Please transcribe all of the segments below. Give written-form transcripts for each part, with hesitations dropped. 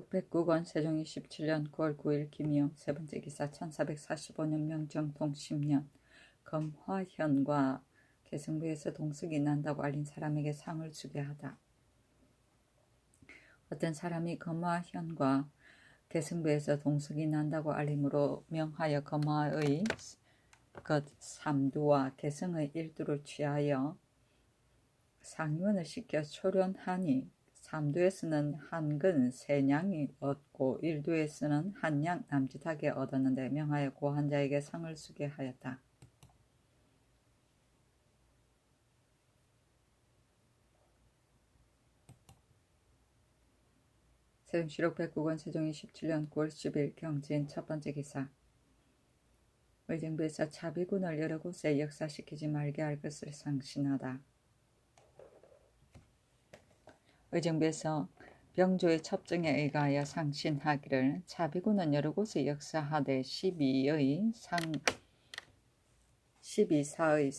백국원 세종 27년 9월 9일 김희영 세번째 기사 1445년 명정통 10년 검화현과 계승부에서 동석이 난다고 알린 사람에게 상을 주게 하다. 어떤 사람이 검화현과 계승부에서 동석이 난다고 알림으로 명하여 검화의 것 삼두와 계승의 일두를 취하여 상위원을 시켜 초련하니 삼두에서는 한근 세냥이 얻고 일두에서는 한양 남짓하게 얻었는데 명하여 고한 자에게 상을 주게 하였다. 세종시록 백국원 세종 27년 9월 10일 경진 첫번째 기사. 의정부에서 차비군을 여러 곳에 역사시키지 말게 할 것을 상신하다. 의정부에서 병조의 첩정에 의하여 상신하기를 차비군은 여러 곳에 역사하되 12사의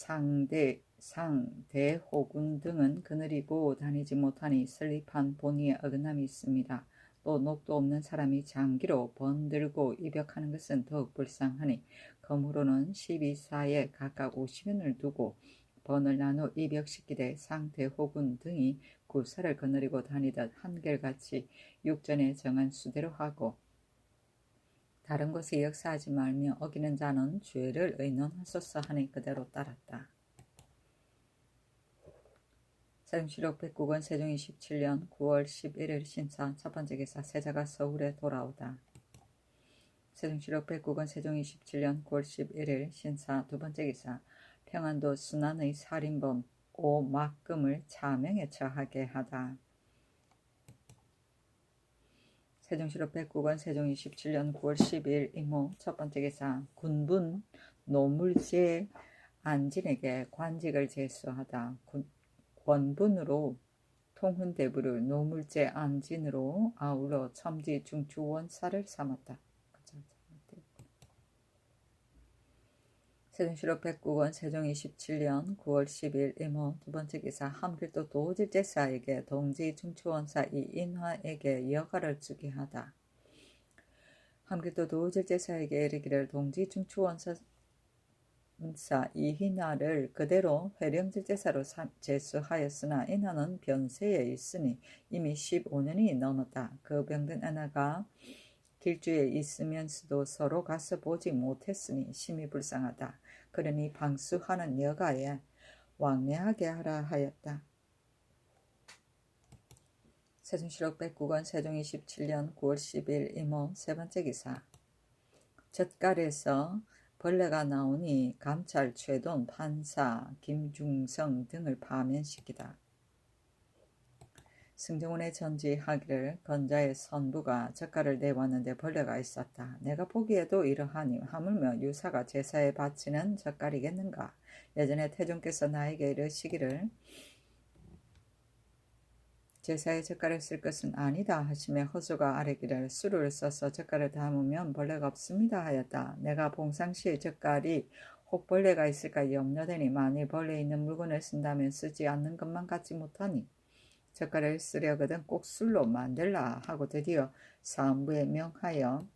상대호군 등은 그늘이고 다니지 못하니 설립한 본의에 어긋남이 있습니다. 또 녹도 없는 사람이 장기로 번들고 입역하는 것은 더욱 불쌍하니 검으로는 12사에 각각 50연을 두고 번을 나누어 입역시키되 상대호군 등이 구사를 거느리고 다니듯 한결같이 육전에 정한 수대로 하고 다른 곳에 역사하지 말며 어기는 자는 죄를 의논하소서 하니 그대로 따랐다. 세종시록 백국원 세종 27년 9월 11일 신사 첫번째 기사. 세자가 서울에 돌아오다. 세종시록 백국원 세종 27년 9월 11일 신사 두번째 기사. 평안도 순안의 살인범 오막금을 차명에 처하게 하다. 세종시록 백국원 세종 27년 9월 12일 이모 첫번째 기사. 군분 노물제 안진에게 관직을 제수하다. 권분으로 통훈대부를 노물제 안진으로 아울러 첨지 중추원사를 삼았다. 세종시록 백국원 세종 27년 9월 10일 이모 두번째 기사. 함길도 도질제사에게 동지 중추원사 이인화에게 여가를 주게 하다. 함길도 도질제사에게 이르기를 동지 중추원사 이인화를 그대로 회령질제사로 제수하였으나 인화는 변세에 있으니 이미 15년이 넘었다. 그 병든 인화가 길주에 있으면서도 서로 가서 보지 못했으니 심히 불쌍하다. 그러니 방수하는 여가에 왕래하게 하라 하였다. 세종시록 백국원 세종 27년 9월 10일 이모 세번째 기사. 젓갈에서 벌레가 나오니 감찰 최돈 판사 김중성 등을 파면시키다. 승정원에 전지하기를 건자의 선부가 젓갈을 내왔는데 벌레가 있었다. 내가 보기에도 이러하니 하물며 유사가 제사에 바치는 젓갈이겠는가. 예전에 태종께서 나에게 이르시기를 제사에 젓갈을 쓸 것은 아니다 하시며 허수가 아뢰기를 술을 써서 젓갈을 담으면 벌레가 없습니다 하였다. 내가 봉상시에 젓갈이 혹 벌레가 있을까 염려되니 만일 벌레 있는 물건을 쓴다면 쓰지 않는 것만 같지 못하니 젓갈을 쓰려거든 꼭 술로 만들라 하고 드디어 사헌부에 명하여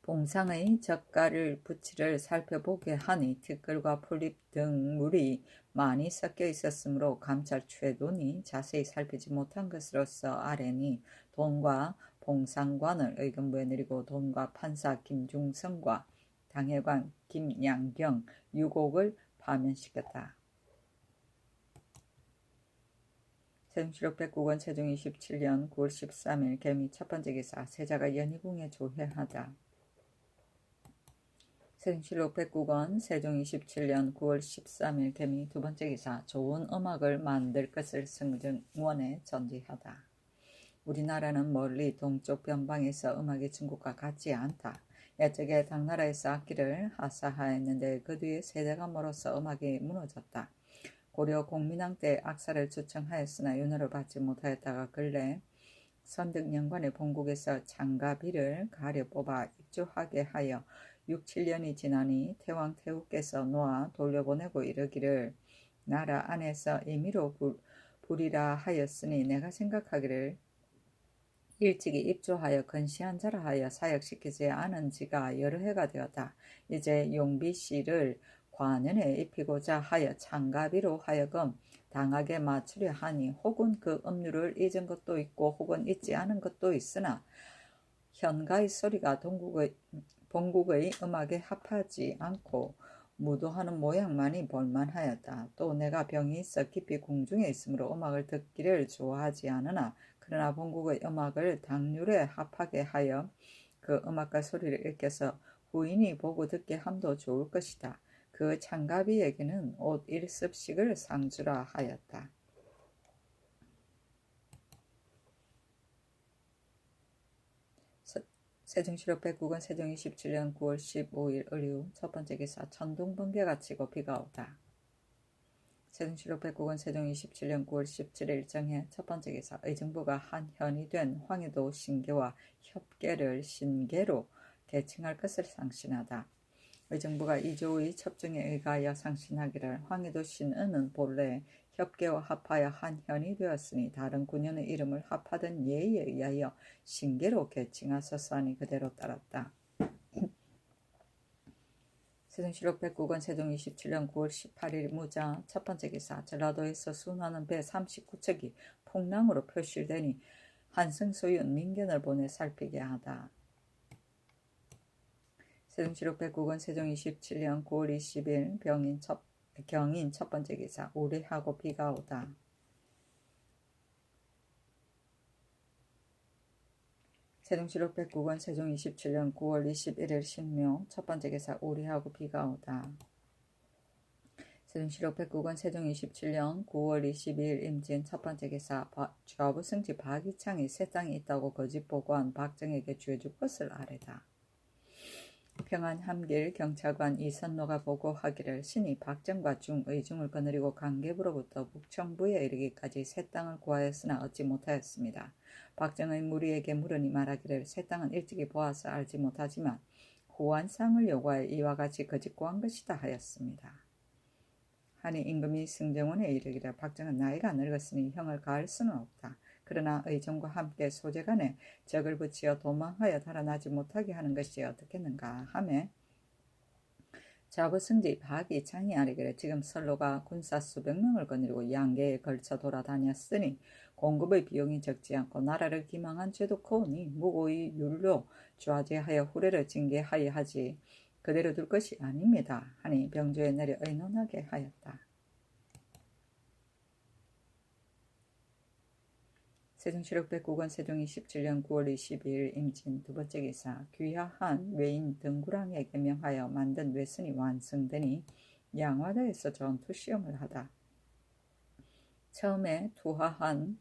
봉상의 젓갈을 부치를 살펴보게 하니 티끌과 풀잎 등 물이 많이 섞여 있었으므로 감찰 최돈이 자세히 살피지 못한 것으로서 아뢰니 돈과 봉상관을 의금부에 내리고 돈과 판사 김중성과 당회관 김양경 유곡을 파면시켰다. 세종시록 백국원 세종 27년 9월 13일 개미 첫번째 기사. 세자가 연희궁에 조회하다. 세종시록 백국원 세종 27년 9월 13일 개미 두번째 기사. 좋은 음악을 만들 것을 승정원에 전지하다. 우리나라는 멀리 동쪽 변방에서 음악이 중국과 같지 않다. 옛적에 당나라에서 악기를 하사하였는데 그 뒤에 세대가 멀어서 음악이 무너졌다. 고려 공민왕 때 악사를 초청하였으나 윤호를 받지 못하였다가 근래 선득연관의 본국에서 장가비를 가려 뽑아 입주하게 하여 6, 7년이 지나니 태왕 태후께서 놓아 돌려보내고 이르기를 나라 안에서 임의로 부리라 하였으니 내가 생각하기를 일찍이 입조하여 근시한 자라 하여 사역시키지 않은 지가 여러 해가 되었다. 이제 용비씨를 관연에 입히고자 하여 창가비로 하여금 당하게 맞추려 하니 혹은 그 음료를 잊은 것도 있고 혹은 잊지 않은 것도 있으나 현가의 소리가 본국의 음악에 합하지 않고 무도하는 모양만이 볼만하였다. 또 내가 병이 있어 깊이 궁중에 있으므로 음악을 듣기를 좋아하지 않으나 그러나 본국의 음악을 당률에 합하게 하여 그 음악과 소리를 일깨서 후인이 보고 듣게 함도 좋을 것이다. 그 창가비에게는 옷 1습씩을 상주라 하였다. 세종시록 백국은 세종 27년 9월 15일 을유 첫 번째 기사 천둥번개가 치고 비가 오다. 세종시록 백국은 세종 27년 9월 17일 정해 첫 번째 기사 의정부가 한 현이 된 황해도 신계와 협계를 신계로 계칭할 것을 상신하다. 의정부가 이조의 첩중에 의하여 상신하기를 황해도 신은은 본래 협계와 합하여 한 현이 되었으니 다른 군현의 이름을 합하던 예에 의하여 신계로 계칭하셨사니 그대로 따랐다. 세종시록 백국은 세종 27년 9월 18일 무자 첫 번째 기사 전라도에서 순하는 배 39척이 풍랑으로 표실되니 한승소윤 민견을 보내 살피게 하다. 세종시록 백국은 세종 27년 9월 20일 경인 첫 번째 기사 우레하고 비가 오다. 세종시록 백국은 세종 27년 9월 21일 신묘 첫 번째 기사 우레하고 비가 오다. 세종시록 백국은 세종 27년 9월 22일 임진 첫 번째 기사 좌부승지 박이창이 새 땅이 있다고 거짓 보고한 박정에게 죄줄 것을 아뢰다. 평안 함길 경찰관 이선노가 보고하기를 신이 박정과 중의중을 거느리고 강계부로부터 북청부에 이르기까지 새 땅을 구하였으나 얻지 못하였습니다. 박정의 무리에게 물으니 말하기를 새 땅은 일찍이 보아서 알지 못하지만 후환상을 요구하여 이와 같이 거짓 구한 것이다 하였습니다. 하니 임금이 승정원에 이르기를 박정은 나이가 늙었으니 형을 가할 수는 없다. 그러나 의정과 함께 소재간에 적을 붙여 도망하여 달아나지 못하게 하는 것이 어떻겠는가 하매 좌부승지 박이창이 아뢰기를 지금 선로가 군사 수백 명을 거느리고 양계에 걸쳐 돌아다녔으니 공급의 비용이 적지 않고 나라를 기망한 죄도 크오니 무고의 율로 좌제하여 후레를 징계하여 하지 그대로 둘 것이 아닙니다. 하니 병조에 내려 의논하게 하였다. 세종시록 백국은 세종 27년 9월 22일 임진 두 번째 기사 귀하한 외인 등구랑에게 명하여 만든 외선이 완성되니 양화도에서 전투 시험을 하다. 처음에 투하한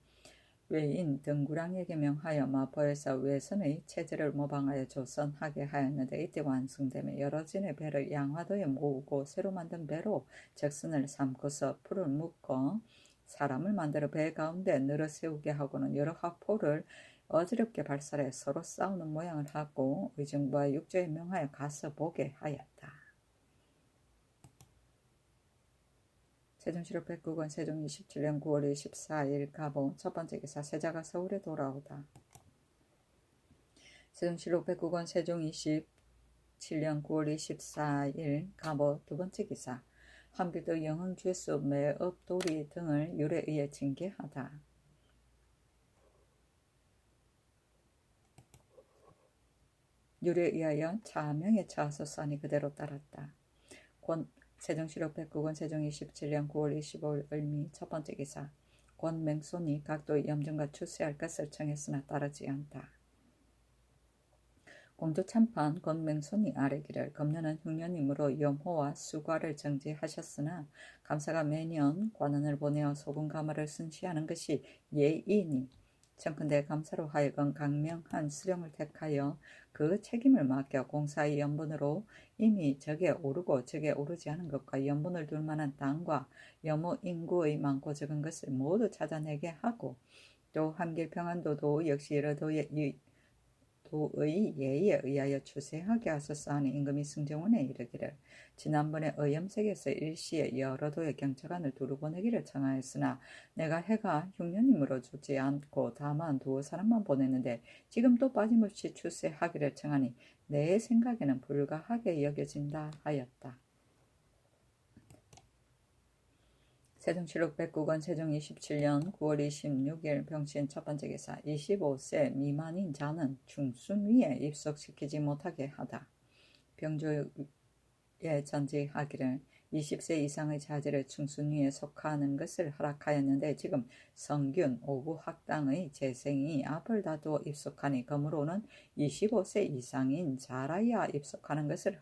외인 등구랑에게 명하여 마포에서 외선의 체제를 모방하여 조선하게 하였는데 이때 완성되며 여러 진의 배를 양화도에 모으고 새로 만든 배로 적선을 삼고서 풀을 묶어 사람을 만들어 배 가운데 늘어 세우게 하고는 여러 화포를 어지럽게 발사해 서로 싸우는 모양을 하고 의정부와 육조에 명하여 가서 보게 하였다. 세종시록 백국은 세종 27년 9월 24일 가보 첫 번째 기사 세자가 서울에 돌아오다. 세종시록 백국은 세종 27년 9월 24일 가보 두 번째 기사 함길도 영흥 죄수 매업 도리 등을 율에 의해 징계하다. 율에 의하여 차명에 처하셨사니 그대로 따랐다. 세종시록 백국은 세종 27년 9월 25일 을미 첫 번째 기사 권맹손이 각도의 염증과 추세할 것을 청했으나 따르지 않다. 공조 참판 권맹손이 아뢰기를 검려는 흉년이므로 염호와 수과를 정지하셨으나 감사가 매년 관원을 보내어 소금 가마를 순시하는 것이 예이니 청컨대 감사로 하여금 강명한 수령을 택하여 그 책임을 맡겨 공사의 연분으로 이미 적에 오르고 적에 오르지 않은 것과 연분을 둘 만한 땅과 염호 인구의 많고 적은 것을 모두 찾아내게 하고 또 함길평안도도 역시 여러 도의 예의에 의하여 추세하게 하소서 하니 임금이 승정원에 이르기를 지난번에 의염색에서 일시에 여러 도의 경찰관을 두루 보내기를 청하였으나 내가 해가 흉년이므로 주지 않고 다만 두어 사람만 보냈는데 지금 또 빠짐없이 추세하기를 청하니 내 생각에는 불가하게 여겨진다 하였다. 세종실록 109권 세종 27년 9월 26일 병신 첫 번째 기사 25세 미만인 자는 중순위에 입속시키지 못하게 하다. 병조에 전제하기를 20세 이상의 자제를 중순위에 속하는 것을 허락하였는데 지금 성균 오부 학당의 재생이 앞을 다투어 입속하니 그러므로는 25세 이상인 자라야 입속하는 것을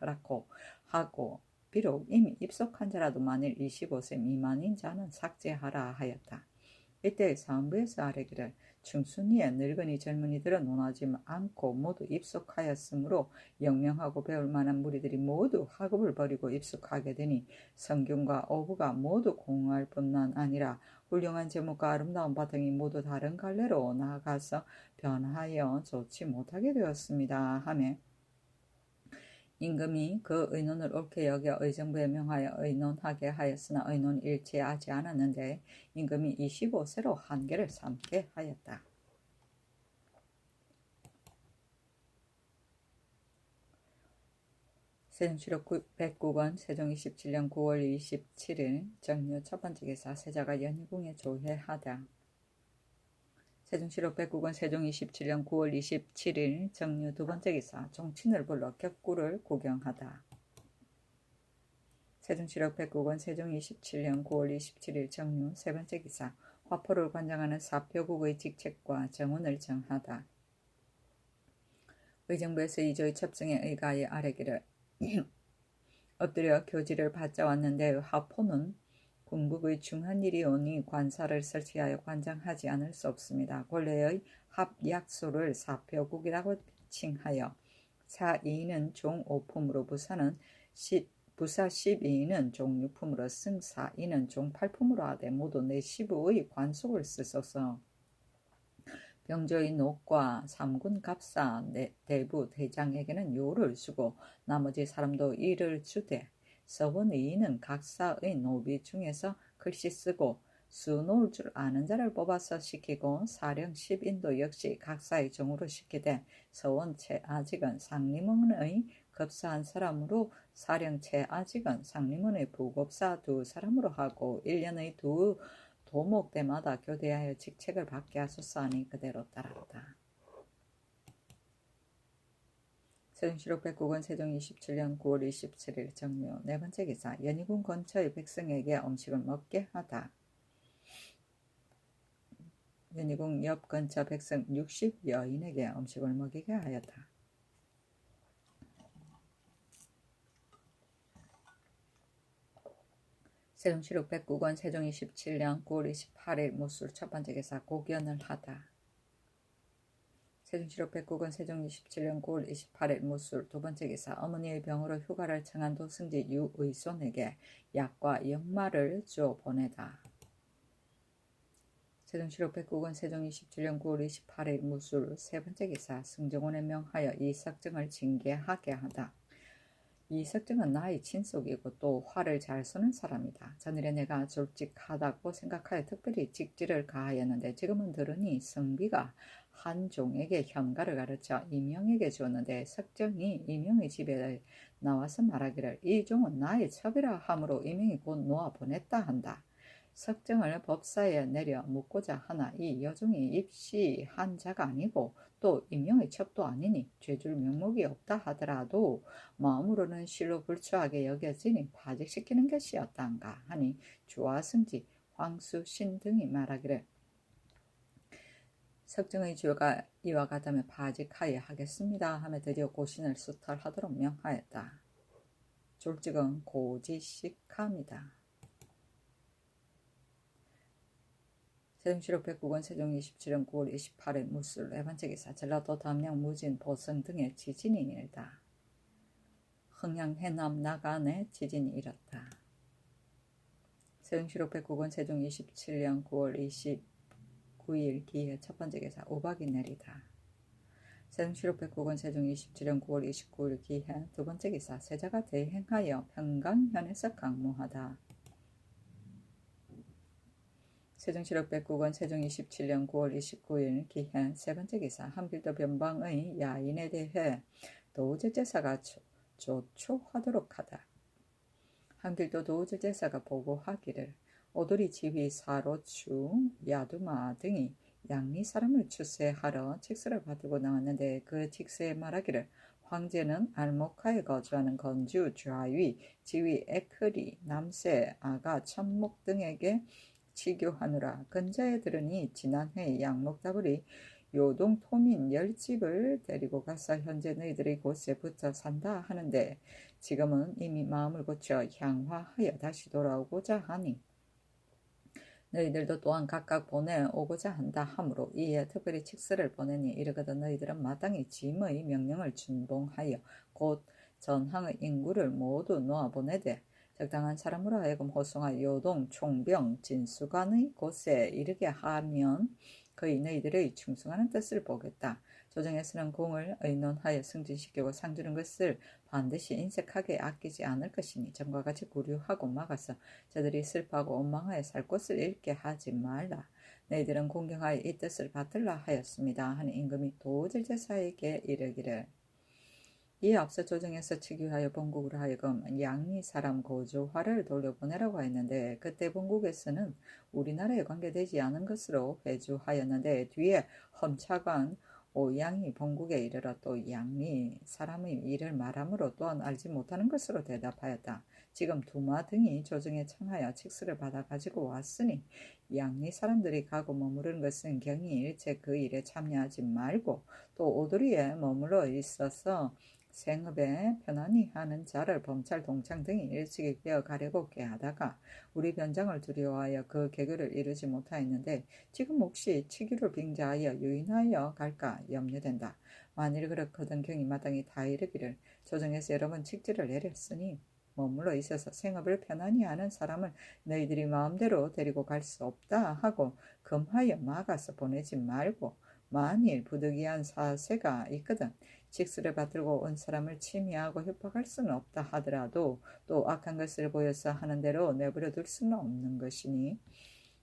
하고 비록 이미 입속한 자라도 만일 25세 미만인 자는 삭제하라 하였다. 이때 사헌부에서 아뢰기를 중순위에 늙은이 젊은이들은 논하지 않고 모두 입속하였으므로 영명하고 배울 만한 무리들이 모두 학업을 버리고 입속하게 되니 성균과 어부가 모두 공할 뿐만 아니라 훌륭한 제목과 아름다운 바탕이 모두 다른 갈래로 나아가서 변하여 좋지 못하게 되었습니다 하며 임금이 그 의논을 옳게 여겨 의정부에 명하여 의논하게 하였으나 의논이 일치하지 않았는데 임금이 25세로 한계를 삼게 하였다. 세종실록 109권 세종 27년 9월 27일 정유 첫 번째 기사 세자가 연희궁에 조회하다. 세종실록 109권 세종 27년 9월 27일 정유 두 번째 기사 종친을 불러 격구를 구경하다. 세종실록 109권 세종 27년 9월 27일 정유 세 번째 기사 화포를 관장하는 사표국의 직책과 정원을 정하다. 의정부에서 이조의 첩승에 의가하여 아뢰기를 엎드려 교지를 받자 왔는데 화포는 궁극의 중한 일이 오니 관사를 설치하여 관장하지 않을 수 없습니다. 본래의 합약소를 사표국이라고 칭하여 사이는 종 5품으로 부사 12인은 종 6품으로 승사인은 종 8품으로 하되 모두 내 시부의 관속을 쓰소서. 병조의 녹과 삼군 갑사 대부 대장에게는 요를 주고 나머지 사람도 일을 주되 서원의인은 각사의 노비 중에서 글씨 쓰고 수 놓을 줄 아는 자를 뽑아서 시키고 사령 10인도 역시 각사의 종으로 시키되 서원 최아직은 상림원의 급사한 사람으로 사령 최아직은 상림원의 부급사 2사람으로 하고 1년의 2 도목 때마다 교대하여 직책을 받게 하소서 하니 그대로 따랐다. 세종실록 109권 세종 27년 9월 27일 정유 네 번째 기사 연희궁 근처의 백성에게 음식을 먹게 하다. 연희궁 옆 근처 백성 60여인에게 음식을 먹이게 하였다. 세종실록 109권 세종 27년 9월 28일 무술 첫 번째 기사 고견을 하다. 세종실록 109권 세종 27년 9월 28일 무술 두 번째 기사 어머니의 병으로 휴가를 청한 도승지 유의손에게 약과 역마를 주어 보내다. 세종실록 109권 세종 27년 9월 28일 무술 세 번째 기사 승정원에 명하여 이석정을 징계하게 하다. 이석정은 나의 친속이고 또 화를 잘 쏘는 사람이다. 전일에 내가 졸직하다고 생각하여 특별히 직지를 가하였는데 지금은 들으니 성비가 한 종에게 현가를 가르쳐 이명에게 주었는데 석정이 이명의 집에 나와서 말하기를 이 종은 나의 첩이라 함으로 이명이 곧 놓아 보냈다 한다. 석정을 법사에 내려 묻고자 하나 이 여종이 입시한 자가 아니고 또 임명의 첩도 아니니 죄줄 명목이 없다 하더라도 마음으로는 실로 불추하게 여겨지니 파직시키는 것이었단가 하니 주와 승지 황수신 등이 말하기를 석정의 죄가 이와 같다면 파직하여 하겠습니다 하며 드디어 고신을 수탈하도록 명하였다. 졸직은 고지식함이다. 세종실록 109권 세종 27년 9월 28일 무술 네 번째 기사 전라도 담양 무진 보성 등의 지진이 일다. 흥양 해남 나간에 지진이 일었다. 세종실록 109권 세종 27년 9월 29일 기해 첫 번째 기사 우박이 내리다. 세종시록 백국원 세종 27년 9월 29일 기해 두 번째 기사 세자가 대행하여 평강현에서 강무하다. 세종시록 백국원 세종 27년 9월 29일 기해 세 번째 기사 한길도 변방의 야인에 대해 도우제제사가 조초하도록 하다. 한길도 도우제제사가 보고하기를 오도리 지휘 사로추 야두마 등이 양리 사람을 출세하러 칙서를 받들고 나왔는데 그 칙서에 말하기를 황제는 알모카에 거주하는 건주 좌위 지휘 에크리 남세 아가 천목 등에게 치교하느라 근자에 들으니 지난해 양목다불이 요동 토민 10집을 데리고 가서 현재 너희들의 곳에 붙어 산다 하는데 지금은 이미 마음을 고쳐 향화하여 다시 돌아오고자 하니 너희들도 또한 각각 보내오고자 한다 하므로 이에 특별히 칙서를 보내니 이르거든 너희들은 마땅히 짐의 명령을 준봉하여 곧 전항의 인구를 모두 놓아보내되 적당한 사람으로 하여금 호송하여 요동 총병 진수관의 곳에 이르게 하면 그의 너희들의 충성하는 뜻을 보겠다. 조정에서는 공을 의논하여 승진시키고 상주는 것을 반드시 인색하게 아끼지 않을 것이니 전과 같이 구류하고 막아서 저들이 슬퍼하고 원망하여 살 곳을 잃게 하지 말라. 너희들은 공경하여 이 뜻을 받들라 하였습니다. 하니 임금이 도질제사에게 이르기를 이에 앞서 조정에서 즉위하여 본국으로 하여금 양리 사람 고조화를 돌려보내라고 했는데 그때 본국에서는 우리나라에 관계되지 않은 것으로 회주하였는데 뒤에 험차관 오양이 본국에 이르러 또 양리 사람의 일을 말하므로 또한 알지 못하는 것으로 대답하였다. 지금 두마 등이 조정에 청하여 칙서를 받아 가지고 왔으니 양리 사람들이 가고 머무르는 것은 경히 일체 그 일에 참여하지 말고 또 오도리에 머물러 있어서 생업에 편안히 하는 자를 범찰 동창 등이 일찍이 깨어가려고 꾀하다가 우리 변장을 두려워하여 그 계교를 이루지 못하였는데 지금 혹시 치규를 빙자하여 유인하여 갈까 염려된다. 만일 그렇거든 경이 마땅히 다 이르기를 조정에서 여러 번 칙지를 내렸으니 머물러 있어서 생업을 편안히 하는 사람을 너희들이 마음대로 데리고 갈 수 없다 하고 금하여 막아서 보내지 말고 만일 부득이한 사세가 있거든 칙서를 받들고 온 사람을 침해하고 협박할 수는 없다 하더라도 또 악한 것을 보여서 하는 대로 내버려 둘 수는 없는 것이니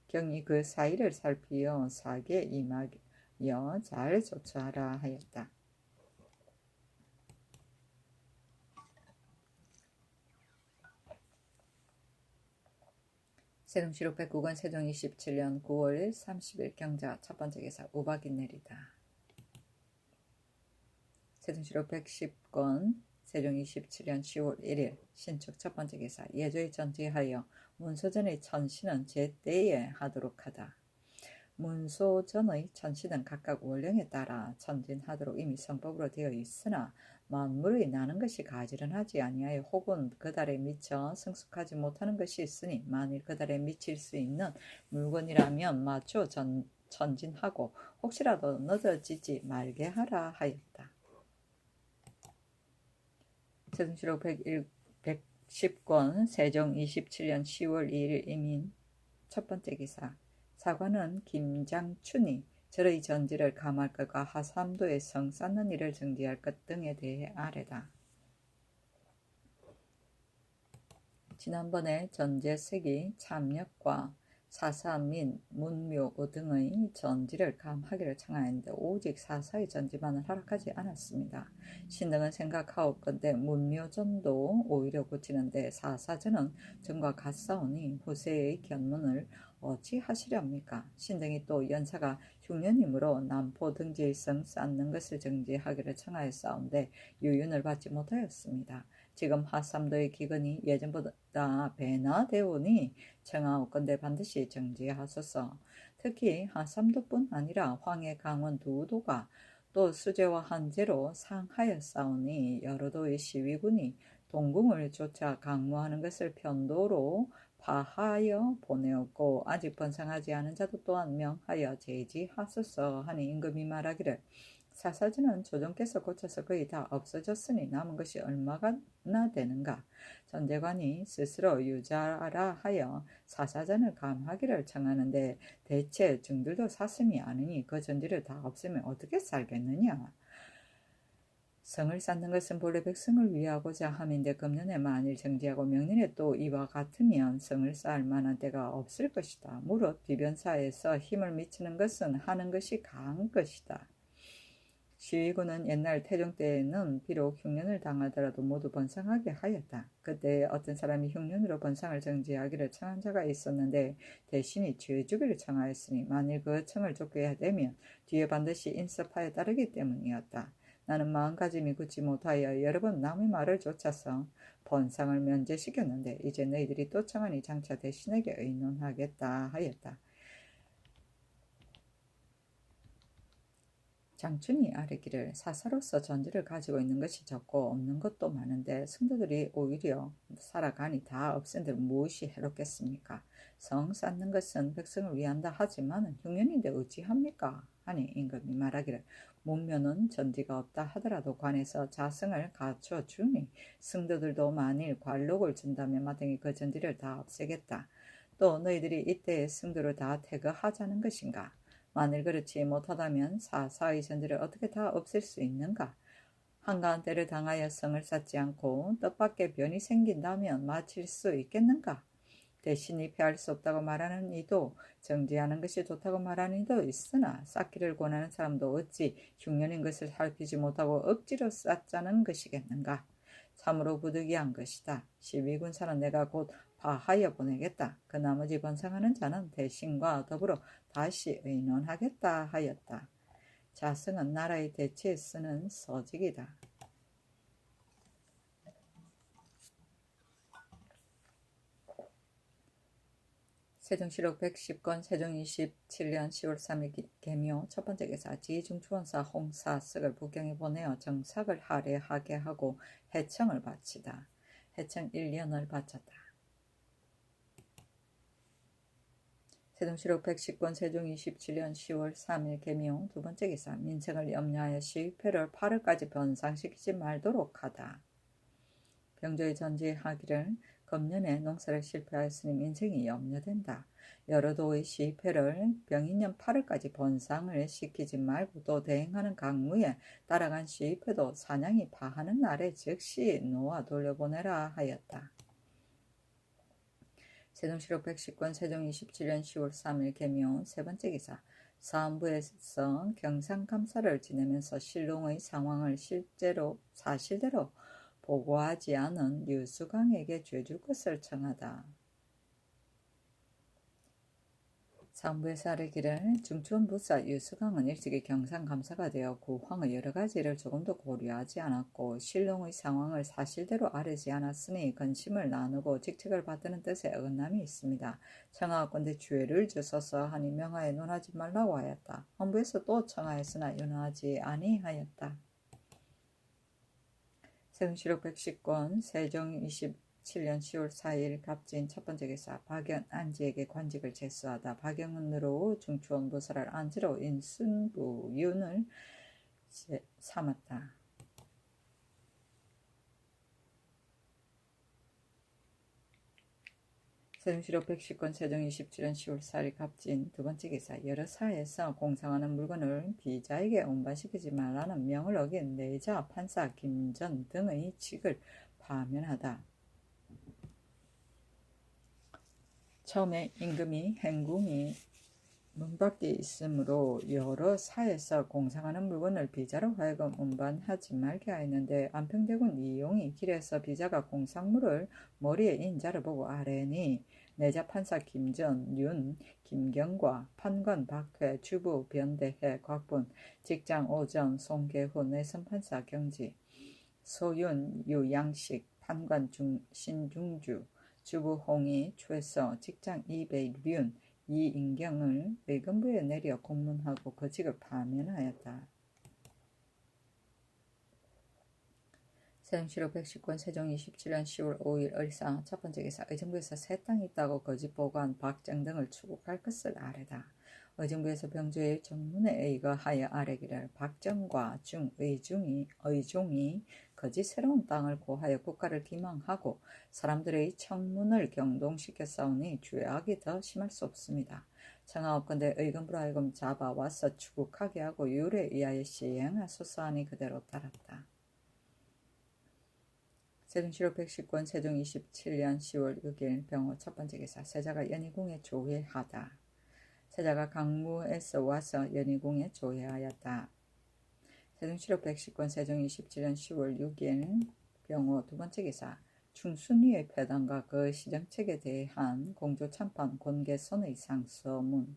경이 그 사이를 살피어 사기에 임하여 잘 조처하라 하였다. 세종시록 백국원 세종 27년 9월 30일 경자 첫 번째 기사 우박이 내리다. 세종시록 110권 세종 27년 10월 1일 신축 첫 번째 기사 예조에 전지하여 문소전의 천신은 제때에 하도록 하다. 문소전의 천신은 각각 원령에 따라 천진하도록 이미 성법으로 되어 있으나 만물의 나는 것이 가지런하지 아니하여 혹은 그달에 미쳐 성숙하지 못하는 것이 있으니 만일 그달에 미칠 수 있는 물건이라면 마쳐 천진하고 혹시라도 늦어지지 말게 하라 하였다. 세종시록 110권 세종 27년 10월 2일 임인 첫 번째 기사 사관은 김장춘이 절의 전지를 감할 것과 하삼도의 성 쌓는 일을 정지할 것 등에 대해 아뢰다. 지난번에 전제색이 참역과 사사민, 문묘 등의 전지를 감하기를 청하였는데 오직 사사의 전지만을 허락하지 않았습니다. 신등은 생각하옵건대 문묘전도 오히려 고치는데 사사전은 전과 같사오니 후세의 견문을 어찌하시렵니까? 신등이 또 연사가 흉년이므로 남포 등지성 쌓는 것을 정지하기를 청하였사온데 유윤을 받지 못하였습니다. 지금 하삼도의 기근이 예전보다 배나 되오니 청하옵건대 반드시 정지하소서. 특히 하삼도뿐 아니라 황해 강원 두 도가 또 수재와 한재로 상하였사오니 여러 도의 시위군이 동궁을 쫓아 강무하는 것을 편도로 파하여 보내었고 아직 번성하지 않은 자도 또한 명하여 제지하소서 하니 임금이 말하기를 사사전은 조정께서 고쳐서 거의 다 없어졌으니 남은 것이 얼마나 되는가. 전제관이 스스로 유자라 하여 사사전을 감하기를 청하는데 대체 중들도 사슴이 아니니 그 전지를 다 없으면 어떻게 살겠느냐. 성을 쌓는 것은 본래 백성을 위하고자 함인데 금년에 만일 정지하고 명년에 또 이와 같으면 성을 쌓을 만한 때가 없을 것이다. 무릇 비변사에서 힘을 미치는 것은 하는 것이 강한 것이다. 시위군은 옛날 태종 때에는 비록 흉년을 당하더라도 모두 번성하게 하였다. 그때 어떤 사람이 흉년으로 번성을 정지하기를 청한 자가 있었는데 대신이 죄주기를 청하였으니 만일 그 청을 쫓게 되면 뒤에 반드시 인섭하여 따르기 때문이었다. 나는 마음가짐이 굳지 못하여 여러 번 남의 말을 쫓아서 번상을 면제시켰는데 이제 너희들이 또 청하니 장차 대신에게 의논하겠다 하였다. 장춘이 아뢰기를 사사로서 전제를 가지고 있는 것이 적고 없는 것도 많은데 성도들이 오히려 살아가니 다 없앤들 무엇이 해롭겠습니까? 성 쌓는 것은 백성을 위한다 하지만 흉년인데 어찌합니까? 하니 임금이 말하기를 문면은 전지가 없다 하더라도 관에서 자성을 갖춰주니 성도들도 만일 관록을 준다면 마땅히 그 전지를 다 없애겠다. 또 너희들이 이때의 성도를 다 퇴거하자는 것인가? 만일 그렇지 못하다면 사사의 전제를 어떻게 다 없앨 수 있는가? 한가한 때를 당하여 성을 쌓지 않고 뜻밖의 변이 생긴다면 마칠 수 있겠는가? 대신이 피할 수 없다고 말하는 이도 정지하는 것이 좋다고 말하는 이도 있으나 쌓기를 권하는 사람도 어찌 흉년인 것을 살피지 못하고 억지로 쌓자는 것이겠는가? 참으로 부득이한 것이다. 12군사는 내가 곧 파하여 보내겠다. 그 나머지 번성하는 자는 대신과 더불어 다시 의논하겠다 하였다. 자성은 나라의 대치에 쓰는 서직이다. 세종시록 110권 세종 27년 10월 3일 개묘 첫 번째 기사 지중추원사 홍사석을 북경에 보내어 정삭을 할애하게 하고 해청을 바치다. 해청 1년을 바쳤다. 세종시록 110권 세종 27년 10월 3일 개묘 두 번째 기사 민생을 염려하여 시위표를 8월까지 변상시키지 말도록 하다. 병조의 전지하기를 금년에 농사를 실패하였으니 민생이 염려된다. 여러 도의 시패를 병인년 8월까지 번상을 시키지 말고 또 대행하는 강무에 따라간 시패도 사냥이 파하는 날에 즉시 놓아 돌려보내라 하였다. 세종시록 110권 세종 27년 10월 3일 개묘 세 번째 기사 사헌부에서 경상감사를 지내면서 신롱의 상황을 사실대로 보고하지 않은 유수강에게 죄줄 것을 청하다. 사헌부에서 아뢰기를 중추원부사 유수강은 일찍이 경상감사가 되어 구황의 여러 가지를 조금도 고려하지 않았고 신롱의 상황을 사실대로 아뢰지 않았으니 근심을 나누고 직책을 받드는 뜻에 어긋남이 있습니다. 청하건대 죄를 주소서 하니 명하에 논하지 말라고 하였다. 헌부에서 또 청하였으나 윤하지 아니하였다. 세종시록 110권 세종 27년 10월 4일 갑진 첫 번째 기사 박연 안지에게 관직을 제수하다. 박연으로 중추원부사를 안지로 인순부윤을 삼았다. 세종시록 110권 세종 27년 10월 4일 갑진 두 번째 기사 여러 사에서 공상하는 물건을 비자에게 운반시키지 말라는 명을 어긴 내자, 판사, 김전 등의 직을 파면하다. 처음에 임금이 행궁이 문 밖에 있으므로 여러 사에서 공상하는 물건을 비자로 하여금 운반하지 말게 하였는데 안평대군 이용이 길에서 비자가 공상물을 머리에 인자를 보고 아뢰니 내자 판사 김전, 윤, 김경과 판관 박회, 주부 변대해, 곽분, 직장 오전, 송계후, 내선판사 경지, 소윤, 유양식, 판관 신중주, 주부 홍희, 최서, 직장 이배륜, 이인경을 의금부에 내려 공문하고 그 직을 파면하였다. 세종시록 110권 세종 27년 10월 5일 을사 첫 번째 기사 의정부에서 새 땅이 있다고 거짓 보고한 박정 등을 추국할 것을 아뢰다. 의정부에서 병조의 정문에 의거하여 아뢰기를 박정과 의종이 거짓 새로운 땅을 고하여 국가를 기망하고 사람들의 청문을 경동시켜 싸우니 죄악이 더 심할 수 없습니다. 청하옵건대 의금부로 하여금 잡아와서 추국하게 하고 율에 의하여 시행하소서 하니 그대로 따랐다. 세종시로 110권 세종 27년 10월 6일 병호 첫 번째 기사. 세자가 연희궁에 조회하다. 세자가 강무에서 와서 연희궁에 조회하였다. 세종시로 110권 세종 27년 10월 6일 병호 두 번째 기사. 충순위의 폐단과 그 시정책에 대한 공조 참판 권계선의 상서문.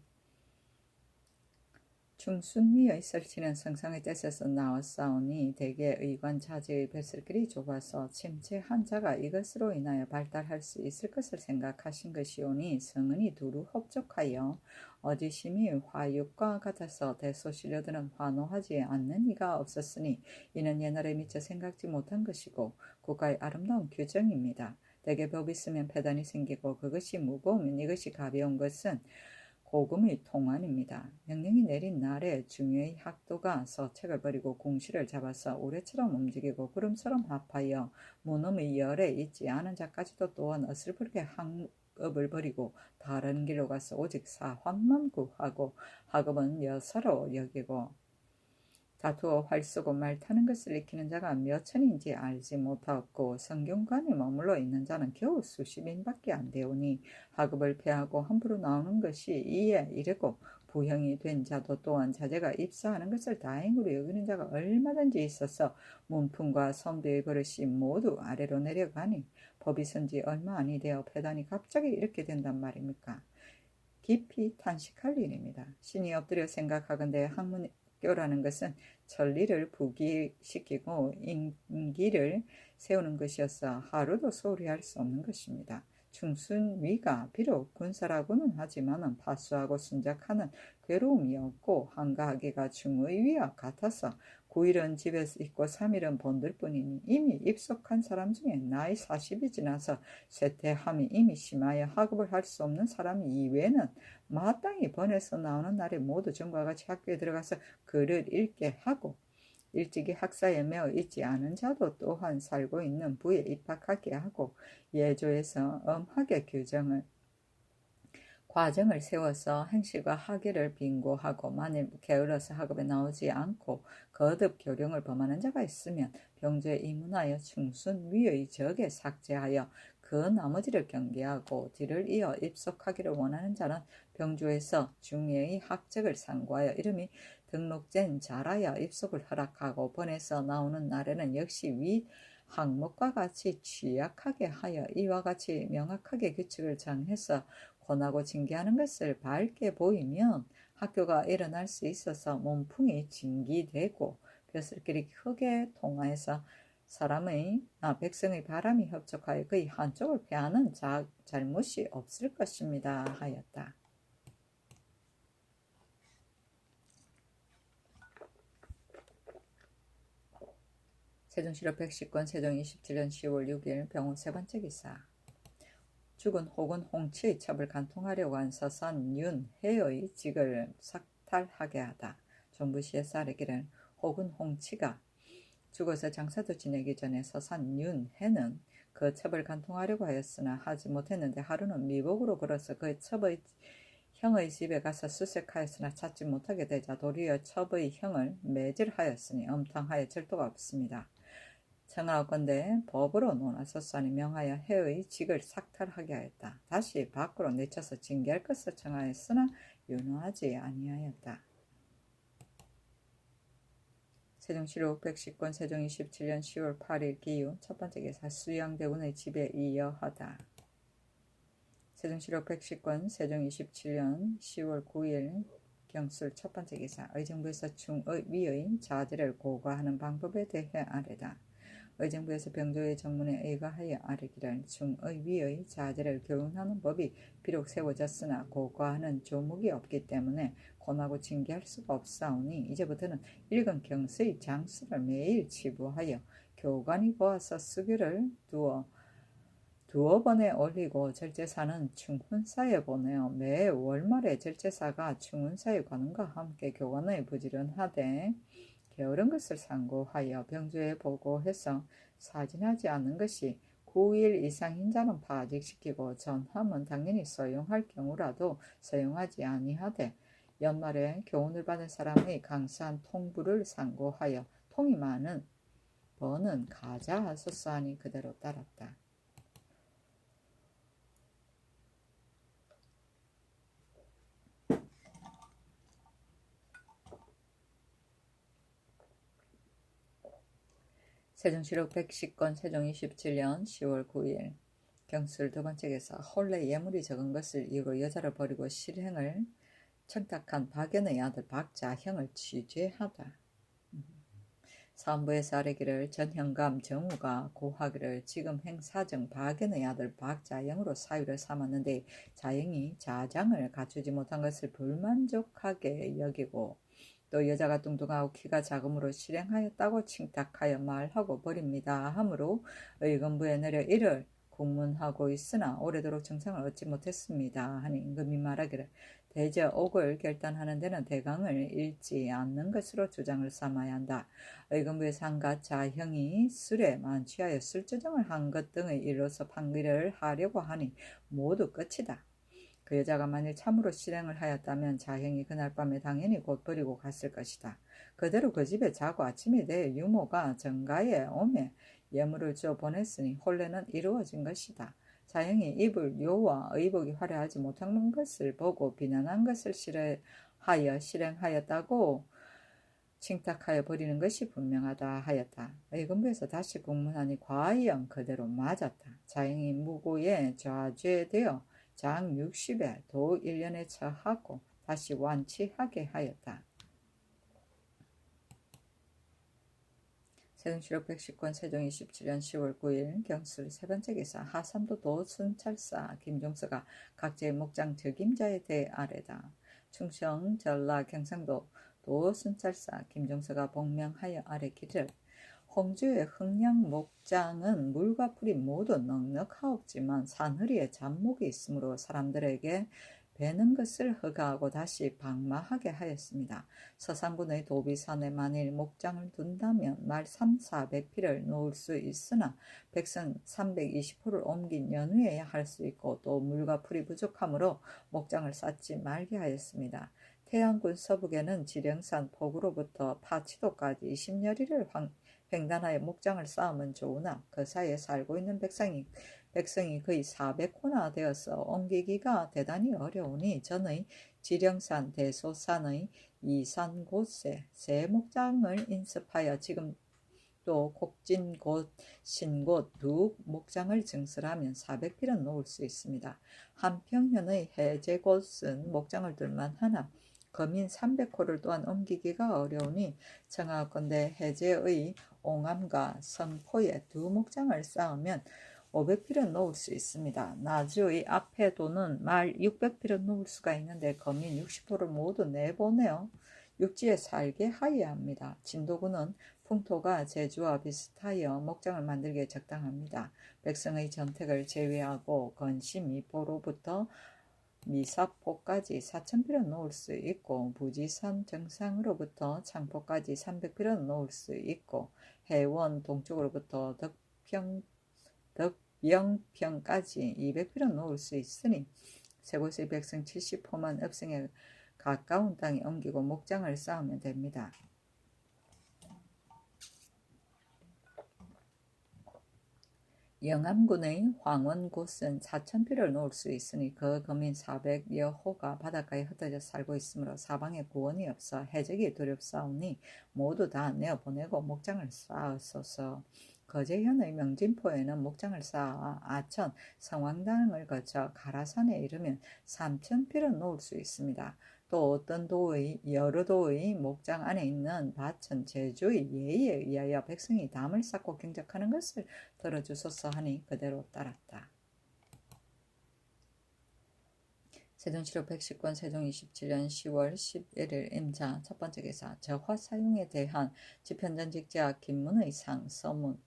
충순위의 설치는 성상의 뜻에서 나왔사오니 대개 의관 자제의 뱃슬길이 좁아서 침체한 자가 이것으로 인하여 발달할 수 있을 것을 생각하신 것이오니 성은이 두루 흡족하여 어지심이 화육과 같아서 대소신료들은 환호하지 않는 이가 없었으니 이는 옛날에 미처 생각지 못한 것이고 국가의 아름다운 규정입니다. 대개 법이 있으면 폐단이 생기고 그것이 무거우면 이것이 가벼운 것은 고금의 통환입니다. 명령이 내린 날에 중요의 학도가 서책을 버리고 공시를 잡아서 우레처럼 움직이고 구름처럼 합하여 무놈의 열에 있지 않은 자까지도 또한 어슬프게 학업을 버리고 다른 길로 가서 오직 사황만 구하고 학업은 여사로 여기고 다투어 활 쏘고 말 타는 것을 익히는 자가 몇 천인지 알지 못하고 성균관에 머물러 있는 자는 겨우 수십 인밖에 안 되오니 학업을 폐하고 함부로 나오는 것이 이에 이르고 부형이 된 자도 또한 자제가 입사하는 것을 다행으로 여기는 자가 얼마든지 있어서 문풍과 선비의 버릇이 모두 아래로 내려가니 법이 선지 얼마 아니 되어 폐단이 갑자기 이렇게 된단 말입니까? 깊이 탄식할 일입니다. 신이 엎드려 생각하건대 학문교라는 것은 천리를 부기시키고 인기를 세우는 것이어서 하루도 소홀히 할 수 없는 것입니다. 충순위가 비록 군사라고는 하지만 파수하고 순작하는 괴로움이 없고 한가하기가 중의위와 같아서 9일은 집에서 있고 3일은 본들 뿐이니 이미 입속한 사람 중에 나이 40이 지나서 쇠퇴함이 이미 심하여 학업을 할 수 없는 사람 이외에는 마땅히 번에서 나오는 날에 모두 전과 같이 학교에 들어가서 글을 읽게 하고 일찍이 학사에 매어 있지 않은 자도 또한 살고 있는 부에 입학하게 하고 예조에서 엄하게 과정을 세워서 행실과 학예를 빙고하고 만일 게을러서 학업에 나오지 않고 거듭 교령을 범하는 자가 있으면 병조에 입문하여 충순위의 적에 삭제하여 그 나머지를 경계하고 뒤를 이어 입속하기를 원하는 자는 병조에서 중예의 학적을 상고하여 이름이 등록된 자라야 입속을 허락하고 번에서 나오는 날에는 역시 위 항목과 같이 취약하게 하여 이와 같이 명확하게 규칙을 정해서 권하고 징계하는 것을 밝게 보이면 학교가 일어날 수 있어서 문풍이 징기되고 벼슬길이 크게 통하여서 백성의 바람이 협족하여 그의 한쪽을 패하는 잘못이 없을 것입니다 하였다. 세종시로 110권 세종 27년 10월 6일 병호 세 번째 기사. 죽은 혹은 홍치의 첩을 간통하려고 한 서산 윤해의 직을 삭탈하게 하다. 종부시에서 아뢰기를 혹은 홍치가 죽어서 장사도 지내기 전에 서산 윤해는 그 첩을 간통하려고 하였으나 하지 못했는데 하루는 미복으로 걸어서 그 첩의 형의 집에 가서 수색하였으나 찾지 못하게 되자 도리어 첩의 형을 매질하였으니 엄탕하여 절도가 없습니다. 청하건대 법으로 논하소서니 명하여 해의 직을 삭탈하게 하였다. 다시 밖으로 내쳐서 징계할 것을 청하였으나 윤호하지 아니하였다. 세종시로 110권 세종 27년 10월 8일 기유 첫 번째 기사. 수양대군의 집에 이어하다. 세종시로 110권 세종 27년 10월 9일 경술 첫 번째 기사. 의정부에서 중의위의 자제를 고과하는 방법에 대해 아뢰다. 의정부에서 병조의 정문에 의거하여 아뢰기를 중의위의 자제를 교훈하는 법이 비록 세워졌으나 고과하는 조목이 없기 때문에 권하고 징계할 수가 없사오니 이제부터는 읽은 경서의 장수를 매일 치부하여 교관이 보아서 수교를 두어 번에 올리고 절제사는 충훈사에 보내어 매 월말에 절제사가 충훈사의 관원과 함께 교관의 부지런하되 게으른 것을 상고하여 병조에 보고해서 사진하지 않는 것이 9일 이상인 자는 파직시키고 전함은 당연히 소용할 경우라도 소용하지 아니하되 연말에 교훈을 받은 사람의 강사한 통부를 상고하여 통이 많은 버는 가자 하소서 하니 그대로 따랐다. 세종시록 110건 세종 27년 10월 9일 경술 두 번째 기사 혼례 예물이 적은 것을 이유로 여자를 버리고 실행을 청탁한 박연의 아들 박자형을 취죄하다. 사헌부에서 아뢰기를 전현감 정우가 고하기를 지금 행사정 박연의 아들 박자영으로 사유를 삼았는데 자영이 자장을 갖추지 못한 것을 불만족하게 여기고 또 여자가 뚱뚱하고 키가 작음으로 실행하였다고 칭탁하여 말하고 버립니다 하므로 의금부에 내려 이를 국문하고 있으나 오래도록 정상을 얻지 못했습니다 하니 임금이 말하기를 대저 옥을 결단하는 데는 대강을 잃지 않는 것으로 주장을 삼아야 한다. 의금부의 상가 자형이 술에 만취하여 술주정을 한 것 등의 일로서 판결을 하려고 하니 모두 끝이다. 그 여자가 만일 참으로 실행을 하였다면 자형이 그날 밤에 당연히 곧 버리고 갔을 것이다. 그대로 그 집에 자고 아침이 되어 유모가 정가에 오매 예물을 주어 보냈으니 혼례는 이루어진 것이다. 자형이 입을 요와 의복이 화려하지 못한 것을 보고 비난한 것을 싫어하여 실행하였다고 칭탁하여 버리는 것이 분명하다 하였다. 의금부에서 다시 국문하니 과연 그대로 맞았다. 자형이 무고에 좌죄되어 장 60에 도 1년에 처하고 다시 완치하게 하였다. 세종시록 110권 세종 27년 10월 9일 경술 세 번째 기사 하산도 도순찰사 김종서가 각지의 목장 적임자에 대해 아뢰다. 충청 전라 경상도 도순찰사 김종서가 복명하여 아뢰기를 홍주의 흥량 목장은 물과 풀이 모두 넉넉하옵지만 산허리에 잡목이 있으므로 사람들에게 베는 것을 허가하고 다시 방마하게 하였습니다. 서산군의 도비산에 만일 목장을 둔다면 말 3,400필을 놓을 수 있으나 백성 320호를 옮긴 연후에야 할 수 있고 또 물과 풀이 부족하므로 목장을 쌓지 말게 하였습니다. 태안군 서북에는 지령산 폭으로부터 파치도까지 20여리를 횡단하여 목장을 쌓으면 좋으나 그 사이에 살고 있는 백성이 거의 400호나 되어서 옮기기가 대단히 어려우니 전의 지령산 대소산의 이산 곳에 새 목장을 인습하여 지금 또 곡진 곳, 신곳 두 목장을 증설하면 400필은 놓을 수 있습니다. 한평현의 해제 곳은 목장을 둘만 하나 거민 300호를 또한 옮기기가 어려우니 청하건대 해제의 옹암과 성포에 두 목장을 쌓으면 500필은 놓을 수 있습니다. 나주의 앞에도는 말 600필은 놓을 수가 있는데 거민 60호를 모두 내보내어 육지에 살게 하여야 합니다. 진도군은 풍토가 제주와 비슷하여 목장을 만들기에 적당합니다. 백성의 전택을 제외하고 건심 미포로부터 미사포까지 4,000필은 놓을 수 있고 부지산 정상으로부터 창포까지 300필은 놓을 수 있고 해원 동쪽으로부터 덕영평까지 200필은 놓을 수 있으니 세 곳의 백성 70호만 읍성에 가까운 땅에 옮기고 목장을 쌓으면 됩니다. 영암군의 황원곳은 4,000필을 놓을 수 있으니 그 거민 400여 호가 바닷가에 흩어져 살고 있으므로 사방에 구원이 없어 해적이 두렵사오니 모두 다 내어보내고 목장을 쌓으소서. 거제현의 명진포에는 목장을 쌓아 아천, 성황당을 거쳐 가라산에 이르면 3,000필은 놓을 수 있습니다. 또 어떤 도의 여러 도의 목장 안에 있는 밭은 제주의 예의에 의하여 백성이 담을 쌓고 경작하는 것을 들어주소서 하니 그대로 따랐다. 세종시록 110권 세종 27년 10월 11일 임자 첫 번째 기사 저화 사용에 대한 집현전직자 김문의 상 서문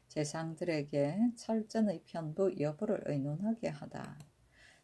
재상들에게 철전의 편부 여부를 의논하게 하다.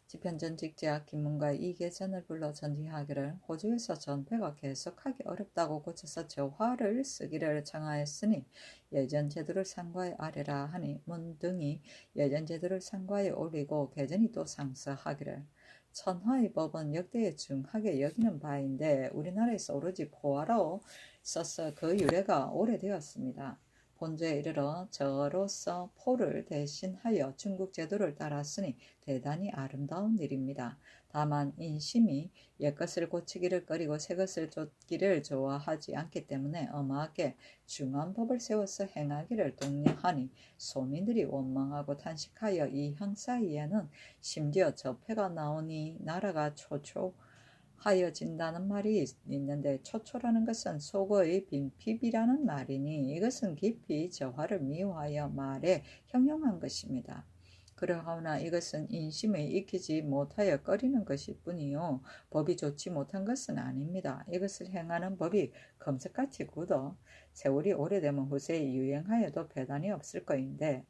집현전직자 김문과 이계전을 불러 전지하기를 호주에서 전폐가 계속하기 어렵다고 고쳐서 저화를 쓰기를 청하였으니 예전 제도를 상과에 아뢰라 하니 문 등이 예전 제도를 상과에 올리고 계전이 또 상서하기를 천화의 법은 역대에 중하게 여기는 바인데 우리나라에서 오로지 포화로 써서 그 유래가 오래되었습니다. 본조에 이르러 저로서 포를 대신하여 중국 제도를 따랐으니 대단히 아름다운 일입니다. 다만 인심이 옛것을 고치기를 꺼리고 새것을 쫓기를 좋아하지 않기 때문에 엄하게 중한 법을 세워서 행하기를 독려하니 소민들이 원망하고 탄식하여 이 형사이에는 심지어 저패가 나오니 나라가 초초하여진다는 말이 있는데, 초초라는 것은 속의 빈핍이라는 말이니 이것은 깊이 저화를 미워하여 말에 형용한 것입니다. 그러하오나 이것은 인심에 익히지 못하여 꺼리는 것일 뿐이요 법이 좋지 못한 것은 아닙니다. 이것을 행하는 법이 검석같이 굳어 세월이 오래되면 후세에 유행하여도 배단이 없을 거인데,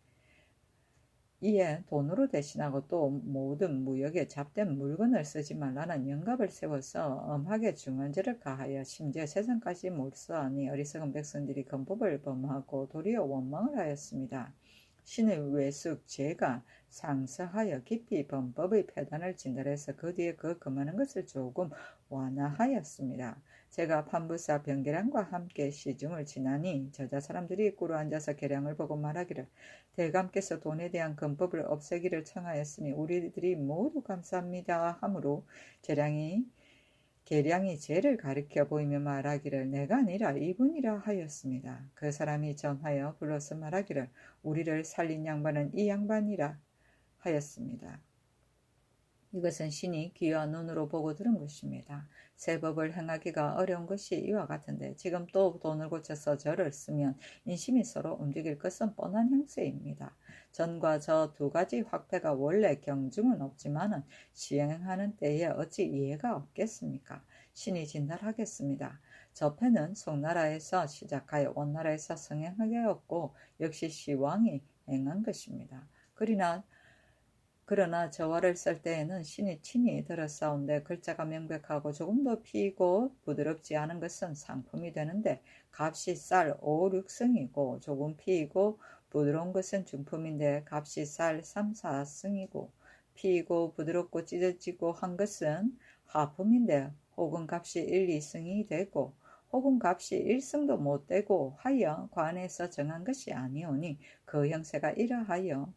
이에 돈으로 대신하고 또 모든 무역에 잡된 물건을 쓰지 말라는 영갑을 세워서 엄하게 중한죄를 가하여 심지어 세상까지 몰수하니 어리석은 백성들이 건법을 범하고 도리어 원망을 하였습니다. 신의 외숙 죄가 상서하여 깊이 범법의 폐단을 진달해서 그 뒤에 그 금하는 것을 조금 완화하였습니다. 제가 판부사 병계량과 함께 시중을 지나니 저자 사람들이 꿇어 앉아서 계량을 보고 말하기를, 대감께서 돈에 대한 금법을 없애기를 청하였으니 우리들이 모두 감사합니다 하므로 계량이 죄를 가리켜 보이며 말하기를, 내가 아니라 이분이라 하였습니다. 그 사람이 전하여 불러서 말하기를, 우리를 살린 양반은 이 양반이라 하였습니다. 이것은 신이 귀와 눈으로 보고 들은 것입니다. 새 법을 행하기가 어려운 것이 이와 같은데 지금 또 돈을 고쳐서 저를 쓰면 인심이 서로 움직일 것은 뻔한 형세입니다. 전과 저 두 가지 확패가 원래 경중은 없지만은 시행하는 때에 어찌 이해가 없겠습니까? 신이 진달하겠습니다. 저 패는 송나라에서 시작하여 원나라에서 성행하게 하였고 역시 시왕이 행한 것입니다. 그러나 저화를 쓸 때에는 신이 친히 들어싸운데 글자가 명백하고 조금도 피고 부드럽지 않은 것은 상품이 되는데, 값이 쌀 5, 6승이고 조금 피고 부드러운 것은 중품인데 값이 쌀 3, 4승이고 피고 부드럽고 찢어지고 한 것은 하품인데 혹은 값이 1, 2승이 되고 혹은 값이 1승도 못 되고 하여 관에서 정한 것이 아니오니 그 형세가 이러하여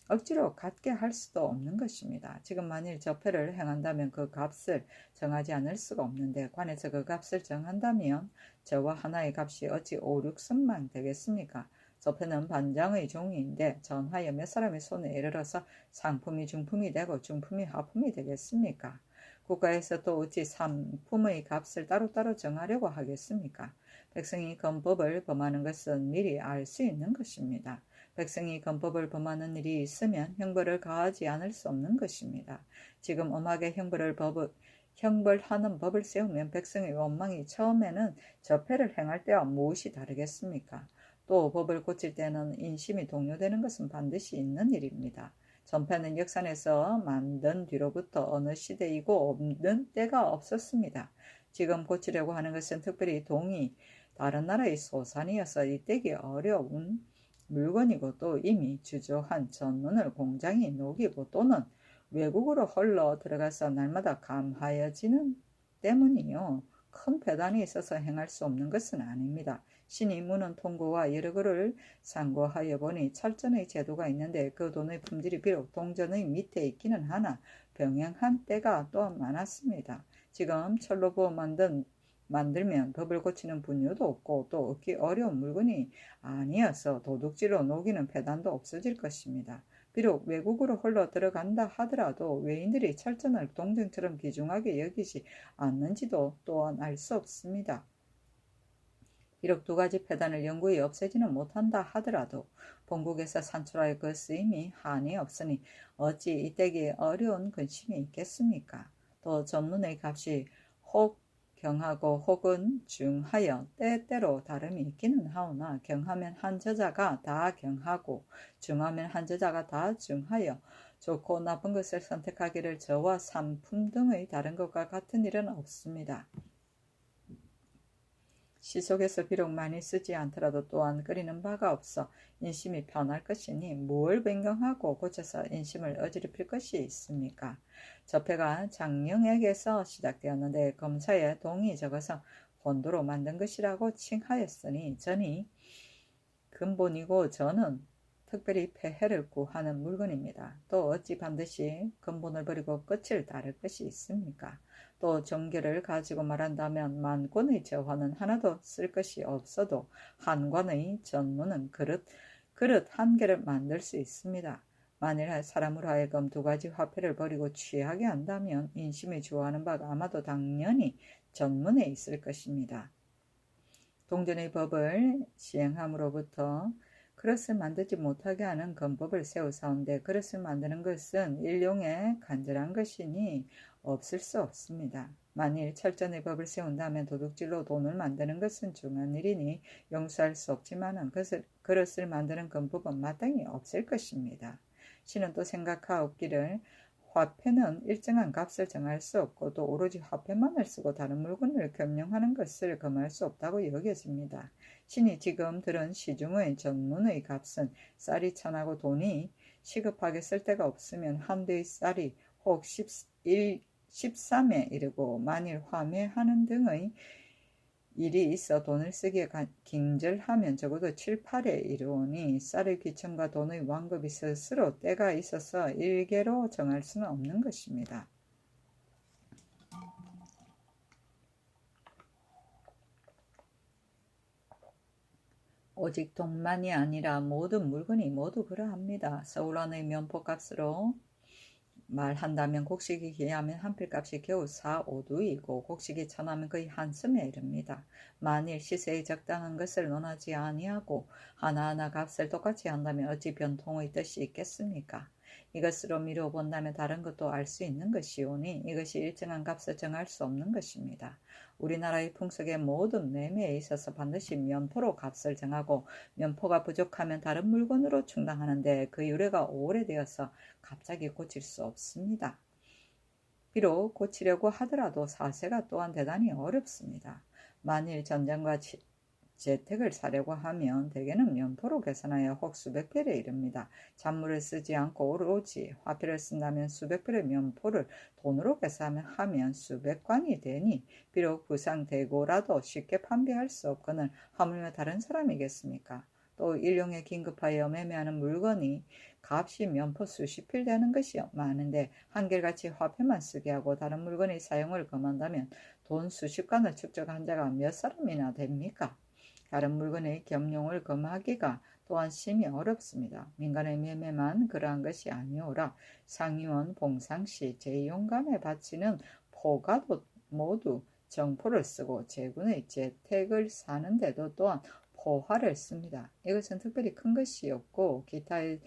억지로 갖게 할 수도 없는 것입니다. 지금 만일 저패를 행한다면 그 값을 정하지 않을 수가 없는데 관에서 그 값을 정한다면 저와 하나의 값이 어찌 5, 6승만 되겠습니까? 저패는 반장의 종이인데 전하여 몇 사람의 손에 이르러서 상품이 중품이 되고 중품이 하품이 되겠습니까? 국가에서 또 어찌 상품의 값을 따로따로 정하려고 하겠습니까? 백성이 건법을 범하는 것은 미리 알 수 있는 것입니다. 백성이 건법을 범하는 일이 있으면 형벌을 가하지 않을 수 없는 것입니다. 지금 엄하게 형벌하는 법을 세우면 백성의 원망이 처음에는 저패를 행할 때와 무엇이 다르겠습니까? 또 법을 고칠 때는 인심이 동요되는 것은 반드시 있는 일입니다. 전패는 역산에서 만든 뒤로부터 어느 시대이고 없는 때가 없었습니다. 지금 고치려고 하는 것은 특별히 동이 다른 나라의 소산이어서 이때기 어려운 물건이고 또 이미 주저한 전문을 공장이 녹이고 또는 외국으로 헐러 들어가서 날마다 감하여지는 때문이요. 큰 배단이 있어서 행할 수 없는 것은 아닙니다. 신이 무는 통고와 여러 글을 상고하여 보니 철전의 제도가 있는데 그 돈의 품질이 비록 동전의 밑에 있기는 하나 병행한 때가 또한 많았습니다. 지금 철로 부어 만들면 법을 고치는 분유도 없고 또 얻기 어려운 물건이 아니어서 도둑질로 녹이는 배단도 없어질 것입니다. 비록 외국으로 홀러 들어간다 하더라도 외인들이 철전을 동전처럼 귀중하게 여기지 않는지도 또한 알 수 없습니다. 비록 두 가지 폐단을 영구히 없애지는 못한다 하더라도 본국에서 산출하여 그 쓰임이 한이 없으니 어찌 이때기에 어려운 근심이 있겠습니까? 또 전문의 값이 혹 경하고 혹은 중하여 때때로 다름이 있기는 하오나 경하면 한 저자가 다 경하고 중하면 한 저자가 다 중하여 좋고 나쁜 것을 선택하기를 저와 상품 등의 다른 것과 같은 일은 없습니다. 시속에서 비록 많이 쓰지 않더라도 또한 끓이는 바가 없어 인심이 편할 것이니 뭘 변경하고 고쳐서 인심을 어지럽힐 것이 있습니까? 저패가 장령에게서 시작되었는데 검사에 동이 적어서 혼도로 만든 것이라고 칭하였으니 전이 근본이고 저는 특별히 폐해를 구하는 물건입니다. 또 어찌 반드시 근본을 버리고 끝을 따를 것이 있습니까? 또 정결을 가지고 말한다면 만권의 저화는 하나도 쓸 것이 없어도 한관의 전문은 그릇 한 개를 만들 수 있습니다. 만일 사람으로 하여금 두 가지 화폐를 버리고 취하게 한다면 인심이 좋아하는 바가 아마도 당연히 전문에 있을 것입니다. 동전의 법을 시행함으로부터 그릇을 만들지 못하게 하는 건법을 세우사온데 그릇을 만드는 것은 일용의 간절한 것이니 없을 수 없습니다. 만일 철전의 법을 세운다면 도둑질로 돈을 만드는 것은 중한 일이니 용서할 수 없지만 그릇을 만드는 건법은 마땅히 없을 것입니다. 신은 또 생각하옵기를 화폐는 일정한 값을 정할 수 없고 또 오로지 화폐만을 쓰고 다른 물건을 겸용하는 것을 금할 수 없다고 여겨집니다. 신이 지금 들은 시중의 전문의 값은 쌀이 천하고 돈이 시급하게 쓸 데가 없으면 한 대의 쌀이 혹 13에 이르고 만일 화매하는 등의 일이 있어 돈을 쓰기에 긴절하면 적어도 7, 8에 이르오니 쌀의 귀천과 돈의 완급이 스스로 때가 있어서 일개로 정할 수는 없는 것입니다. 오직 돈만이 아니라 모든 물건이 모두 그러합니다. 서울 안의 면포값으로 말한다면 곡식이 귀하면 한 필값이 겨우 4, 5두이고 곡식이 천하면 거의 한숨에 이릅니다. 만일 시세에 적당한 것을 논하지 아니하고 하나하나 값을 똑같이 한다면 어찌 변통의 뜻이 있겠습니까? 이것으로 미루어 본다면 다른 것도 알 수 있는 것이오니 이것이 일정한 값을 정할 수 없는 것입니다. 우리나라의 풍속의 모든 매매에 있어서 반드시 면포로 값을 정하고 면포가 부족하면 다른 물건으로 충당하는데 그 유래가 오래되어서 갑자기 고칠 수 없습니다. 비록 고치려고 하더라도 사세가 또한 대단히 어렵습니다. 만일 전장과 재택을 사려고 하면 대개는 면포로 계산하여 혹 수백 별에 이릅니다. 잔물을 쓰지 않고 오로지 화폐를 쓴다면 수백 별의 면포를 돈으로 계산하면 수백 관이 되니 비록 부상되고라도 쉽게 판매할 수 없거늘 하물며 다른 사람이겠습니까? 또 일용에 긴급하여 매매하는 물건이 값이 면포 수십 필 되는 것이 많은데 한결같이 화폐만 쓰게 하고 다른 물건의 사용을 금한다면 돈 수십 관을 축적한 자가 몇 사람이나 됩니까? 다른 물건의 겸용을 금하기가 또한 심히 어렵습니다. 민간의 매매만 그러한 것이 아니오라. 상의원, 봉상시, 제2용감에 바치는 포가도 모두 정포를 쓰고 제군의 재택을 사는데도 또한 포화를 씁니다. 이것은 특별히 큰 것이 없고 기타의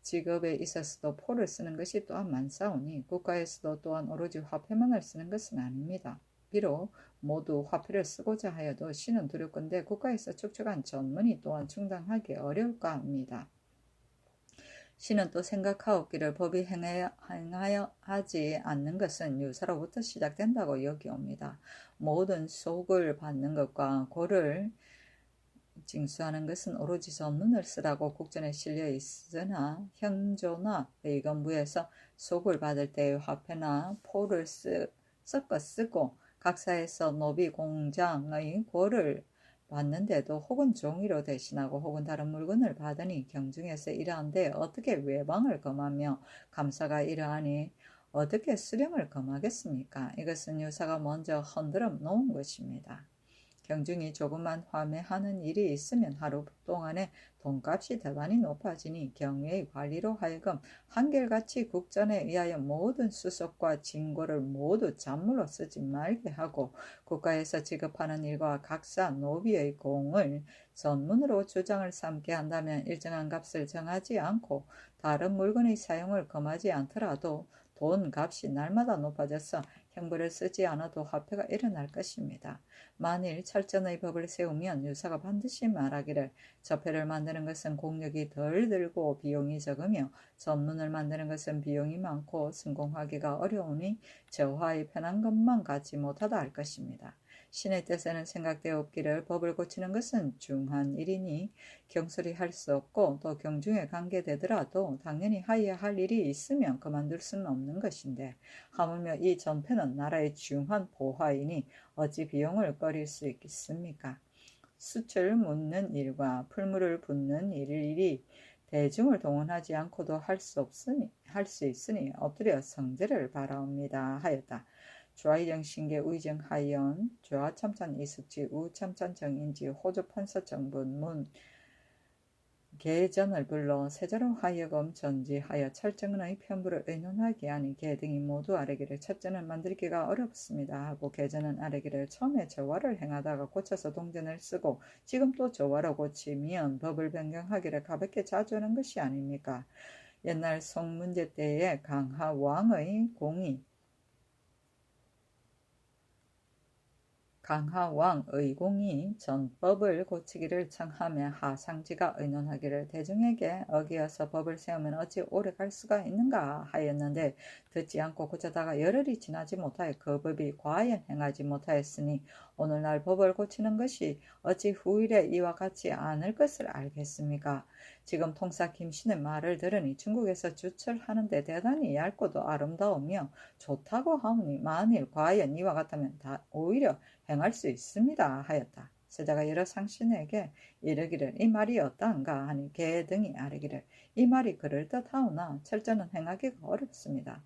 직업에 있어서도 포를 쓰는 것이 또한 많사오니 국가에서도 또한 오로지 화폐만을 쓰는 것은 아닙니다. 비록 모두 화폐를 쓰고자 하여도 신은 두렵건대 국가에서 축적한 전문이 또한 충당하기 어려울까 합니다. 신은 또 생각하옵기를 법이 행하여 하지 않는 것은 유사로부터 시작된다고 여기옵니다. 모든 속을 받는 것과 고를 징수하는 것은 오로지 전문을 쓰라고 국전에 실려 있으나 형조나 의건부에서 속을 받을 때의 화폐나 포를 섞어 쓰고 각사에서 노비 공장의 고를 받는데도 혹은 종이로 대신하고 혹은 다른 물건을 받으니 경중에서 이러한데 어떻게 외방을 금하며 감사가 이러하니 어떻게 수령을 금하겠습니까? 이것은 유사가 먼저 흔들어 놓은 것입니다. 경중이 조금만 화매하는 일이 있으면 하루 동안에 돈값이 대단히 높아지니 경외의 관리로 하여금 한결같이 국전에 의하여 모든 수속과 징고를 모두 잔물로 쓰지 말게 하고 국가에서 지급하는 일과 각사 노비의 공을 전문으로 주장을 삼게 한다면 일정한 값을 정하지 않고 다른 물건의 사용을 금하지 않더라도 돈 값이 날마다 높아져서 형벌을 쓰지 않아도 화폐가 일어날 것입니다. 만일 철전의 법을 세우면 유사가 반드시 말하기를 저패를 만드는 것은 공력이 덜 들고 비용이 적으며 전문을 만드는 것은 비용이 많고 성공하기가 어려우니 저화의 편한 것만 갖지 못하다 할 것입니다. 신의 뜻에는 생각되어 없기를 법을 고치는 것은 중한 일이니 경솔히 할 수 없고 또 경중에 관계되더라도 당연히 하여야 할 일이 있으면 그만둘 수는 없는 것인데 하물며 이 전패는 나라의 중한 보화이니 어찌 비용을 꺼릴 수 있겠습니까? 수출 묻는 일과 풀물을 붓는 일이 대중을 동원하지 않고도 할 수 있으니 엎드려 성제를 바라옵니다 하였다. 좌의정 신계 우의정 하연 좌참찬 이숙지 우참찬 정인지 호조 판서 정분문 계전을 불러 세자로 하여금 전지하여 철정의 편부를 의논하게 하니 계 등이 모두 아뢰기를 첫째는 만들기가 어렵습니다 하고 계전은 아뢰기를 처음에 저화를 행하다가 고쳐서 동전을 쓰고 지금 또 저화로 고치면 법을 변경하기를 가볍게 자주하는 것이 아닙니까? 옛날 송문제 때에 강하왕의 공이 전법을 고치기를 청하며 하상지가 의논하기를 대중에게 어기어서 법을 세우면 어찌 오래 갈 수가 있는가 하였는데 듣지 않고 고쳐다가 열흘이 지나지 못하여 그 법이 과연 행하지 못하였으니 오늘날 법을 고치는 것이 어찌 후일에 이와 같지 않을 것을 알겠습니까? 지금 통사 김씨의 말을 들으니 중국에서 주철하는데 대단히 얇고도 아름다우며 좋다고 하오니 만일 과연 이와 같다면 오히려 행할 수 있습니다 하였다. 세자가 여러 상신에게 이르기를 이 말이 어떠한가 하니 개 등이 아뢰기를 이 말이 그럴듯하오나 철저는 행하기가 어렵습니다.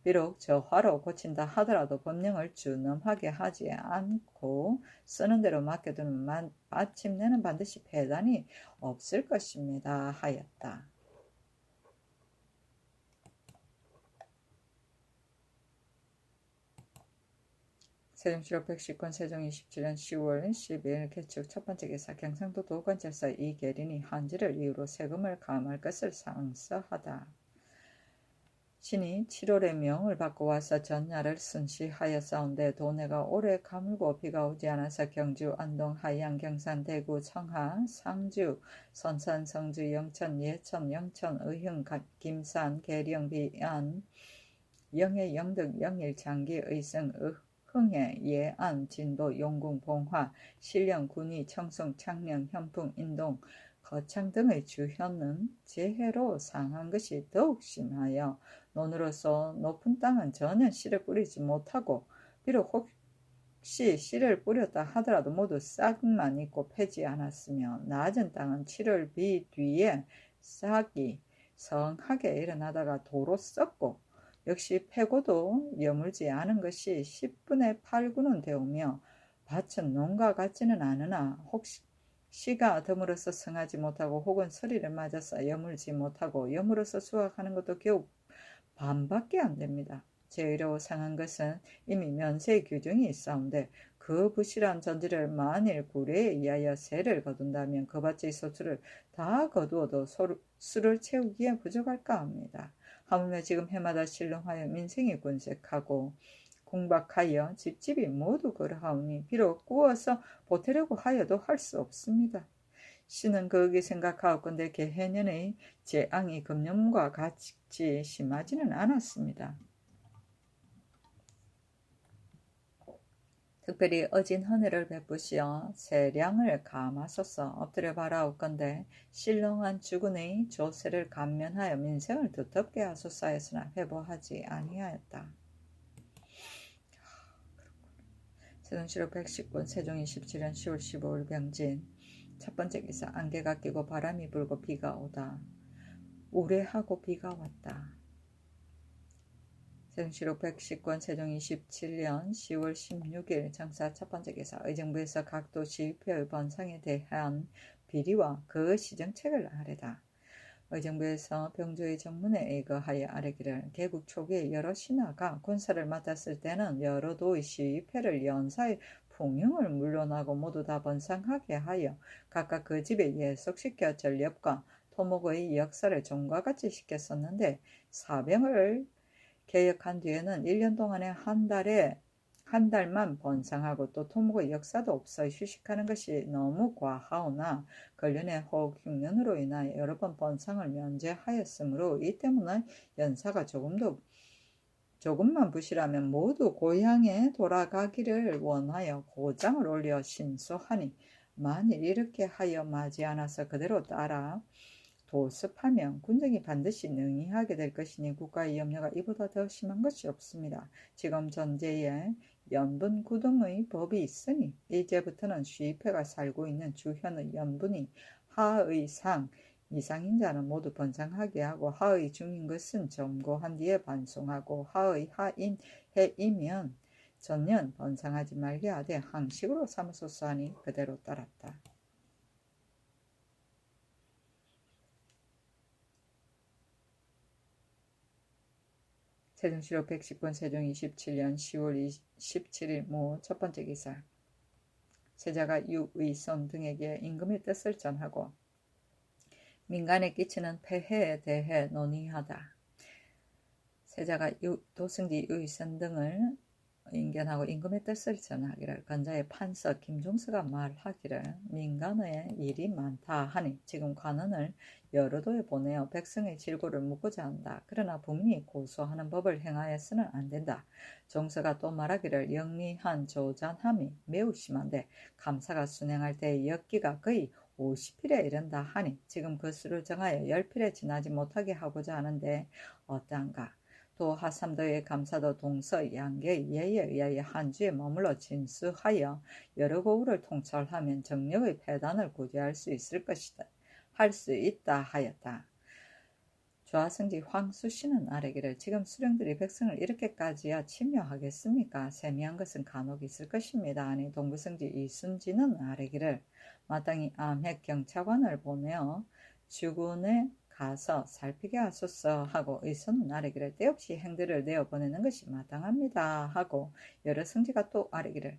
비록 저화로 고친다 하더라도 법령을 준엄하게 하지 않고 쓰는 대로 맡겨두면 마침내는 반드시 배단이 없을 것입니다 하였다. 세종실록 110권 세종 27년 10월 10일 개축 첫번째 기사 경상도 도관찰사 이계린이 한지를 이유로 세금을 감할 것을 상서하다. 신이 7월에 명을 받고 와서 전야를 순시하였사온데 도내가 오래 가물고 비가 오지 않아서 경주, 안동, 하양, 경산, 대구, 청하, 상주, 선산, 성주, 영천, 예천, 영천, 의흥, 김산, 계령, 비안, 영해, 영덕, 영일, 장기, 의성, 흥해, 예안, 진도, 용궁, 봉화, 신령, 군위, 청송, 창녕, 현풍, 인동, 거창 등의 주현은 재해로 상한 것이 더욱 심하여 논으로서 높은 땅은 전혀 씨를 뿌리지 못하고 비록 혹시 씨를 뿌렸다 하더라도 모두 싹만 있고 패지 않았으며 낮은 땅은 7월 비 뒤에 싹이 성하게 일어나다가 도로 썩고 역시 패고도 여물지 않은 것이 10분의 8구는 되오며 밭은 농가 같지는 않으나 혹시 씨가 덤으로써 성하지 못하고 혹은 서리를 맞아서 여물지 못하고 여물어서 수확하는 것도 겨우 반밖에 안 됩니다. 제의로 상한 것은 이미 면세 규정이 있사온데 그 부실한 전지를 만일 구례에 의하여 세를 거둔다면 그 밭의 소출을 다 거두어도 수를 채우기에 부족할까 합니다. 하물며 지금 해마다 신롱하여 민생이 군색하고 궁박하여 집집이 모두 그러하오니 비록 구워서 보태려고 하여도 할 수 없습니다. 신은 그렇게 생각하옵건대 개해년의 재앙이 금년과 같이 심하지는 않았습니다. 특별히 어진 헌혜를 베푸시어 세량을 감하소서 엎드려 바라옵건대 신롱한 주군의 조세를 감면하여 민생을 두텁게 하소서 하였으나 회복하지 아니하였다. 세종실록 110권 세종 27년 10월 15일 병진 첫번째 기사 안개가 끼고 바람이 불고 비가 오다. 우레하고 비가 왔다. 세종실록 110권 세종 27년 10월 16일 장사 첫번째 기사 의정부에서 각 도시의회의 번상에 대한 비리와 그 시정책을 아뢰다. 의정부에서 병조의 정문에 의거하여 아뢰기를 개국 초기에 여러 신하가 군사를 맡았을 때는 여러 도의 시의회를 연사의 풍흉을 물러나고 모두 다 번상하게 하여 각각 그 집에 예속시켜 전렵과 토목의 역사를 종과 같이 시켰었는데 사병을 개혁한 뒤에는 1년 동안에 한 달만 번상하고 또 토목의 역사도 없어 휴식하는 것이 너무 과하오나 근련의 혹 흉년으로 인하여 여러 번 번상을 면제하였으므로 이 때문에 연사가 조금만 부실하면 모두 고향에 돌아가기를 원하여 고장을 올려 신소하니 만일 이렇게 하여 마지 않아서 그대로 따라 도습하면 군정이 반드시 능히하게 될 것이니 국가의 염려가 이보다 더 심한 것이 없습니다. 지금 전제에 연분 구등의 법이 있으니 이제부터는 쉬폐가 살고 있는 주현의 연분이 하의 상 이상인 자는 모두 번성하게 하고 하의 중인 것은 점고한 뒤에 반송하고 하의 하인 해이면 전년 번성하지 말게 하되 항식으로 삼으소서 하니 그대로 따랐다. 세종시록 110권 세종 27년 10월 17일 모 첫번째 기사. 세자가 유의손 등에게 임금의 뜻을 전하고 민간에 끼치는 폐해에 대해 논의하다. 세자가 도승지 유의손 등을 인견하고 임금의 뜻을 전하기를 건자의 판서 김종서가 말하기를 민간의 일이 많다 하니 지금 관원을 여러 도에 보내어 백성의 질고를 묻고자 한다. 그러나 북리 고소하는 법을 행하여서는 안 된다. 종서가 또 말하기를 영리한 조잔함이 매우 심한데 감사가 순행할 때의 역기가 거의 50필에 이른다 하니 지금 그 수를 정하여 10필에 지나지 못하게 하고자 하는데 어떠한가. 또 하삼도의 감사도 동서 양계의 예에 의하여 한주에 머물러 진수하여 여러 고구를 통찰하면 정력의 폐단을 구제할 수 있을 것이다. 할 수 있다 하였다. 좌승지 황수씨는 아뢰기를 지금 수령들이 백성을 이렇게까지야 침묘하겠습니까? 세미한 것은 간혹 있을 것입니다. 아니 동부승지 이순지는 아뢰기를 마땅히 암핵경찰관을 보내어 주군에 가서 살피게 하소서 하고 의선은 아뢰기를 때없이 행들을 내어보내는 것이 마땅합니다 하고 여러 승지가 또 아뢰기를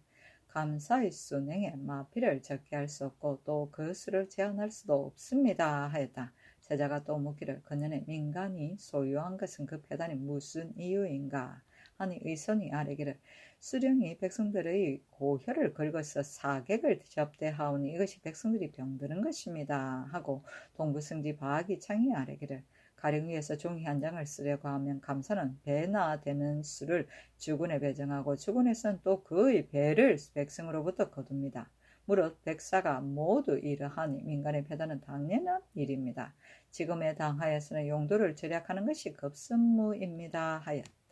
감사의 순행에 마필을 적게 할 수 없고 또 그 수를 제한할 수도 없습니다 하였다. 세자가 또 묻기를 그년의 민간이 소유한 것은 그 폐단이 무슨 이유인가 하니 의선이 아뢰기를 수령이 백성들의 고혈을 긁어서 사객을 접대하오니 이것이 백성들이 병드는 것입니다 하고 동부승지 바학이 창이 아뢰기를 가령 위에서 종이 한 장을 쓰려고 하면 감사는 배나 되는 수를 주군에 배정하고 주군에서는 또 그의 배를 백성으로부터 거둡니다. 무릇 백사가 모두 이러하니 민간의 폐단은 당연한 일입니다. 지금에 당하여서는 용도를 절약하는 것이 급선무입니다 하였다.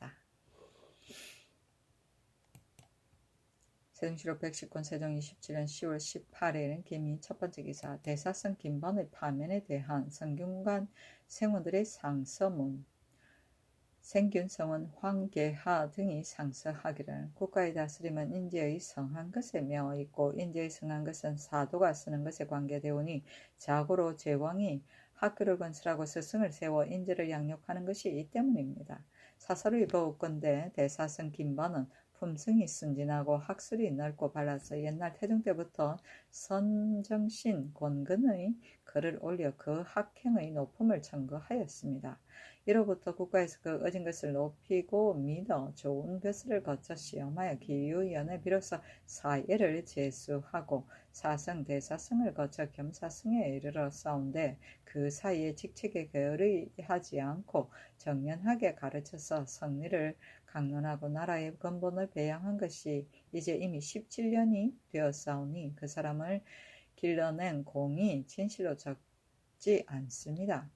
세종시록 110권 세종 27년 10월 18일은 김이 첫번째 기사 대사성 김반의 파면에 대한 성균관 생원들의 상서문. 생균성은 황계하 등이 상서하기를 국가의 다스림은 인재의 성한 것에 매어 있고 인재의 성한 것은 사도가 쓰는 것에 관계되오니 자고로 제왕이 학교를 건설하고 스승을 세워 인재를 양육하는 것이 이 때문입니다. 사설의 보건대 대사성 김반은 품성이 순진하고 학술이 넓고 발라서 옛날 태종 때부터 선정신 권근의 글을 올려 그 학행의 높음을 청구하였습니다. 이로부터 국가에서 그 얻은 것을 높이고 믿어 좋은 벼슬을 거쳐 시험하여 기유연에 비로소 사예를 제수하고 사성 대사성을 거쳐 겸사성에 이르러 싸운데 그 사이에 직책에 게으르하지 않고 정연하게 가르쳐서 성리를 강론하고 나라의 근본을 배양한 것이 이제 이미 17년이 되었사오니 그 사람을 길러낸 공이 진실로 적지 않습니다.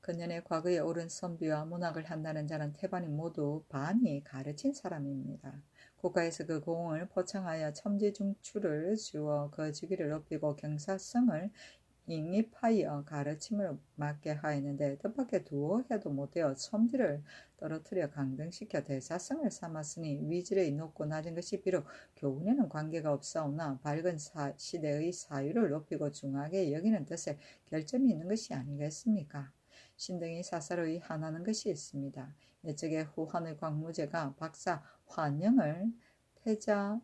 그년의 과거에 옳은 선비와 문학을 한다는 자는 태반이 모두 반이 가르친 사람입니다. 국가에서 그 공을 포창하여 첨지중출을 주어 그 직위를 높이고 경사성을 잉입하여 가르침을 맡게 하였는데 뜻밖의 두어 해도 못되어 첨지를 떨어뜨려 강등시켜 대사성을 삼았으니 위질의 높고 낮은 것이 비록 교훈에는 관계가 없사오나 밝은 시대의 사유를 높이고 중하게 여기는 뜻에 결점이 있는 것이 아니겠습니까? 신등이 사사로이 하나는 것이 있습니다. 옛적에 후한의 광무제가 박사 환영을 태자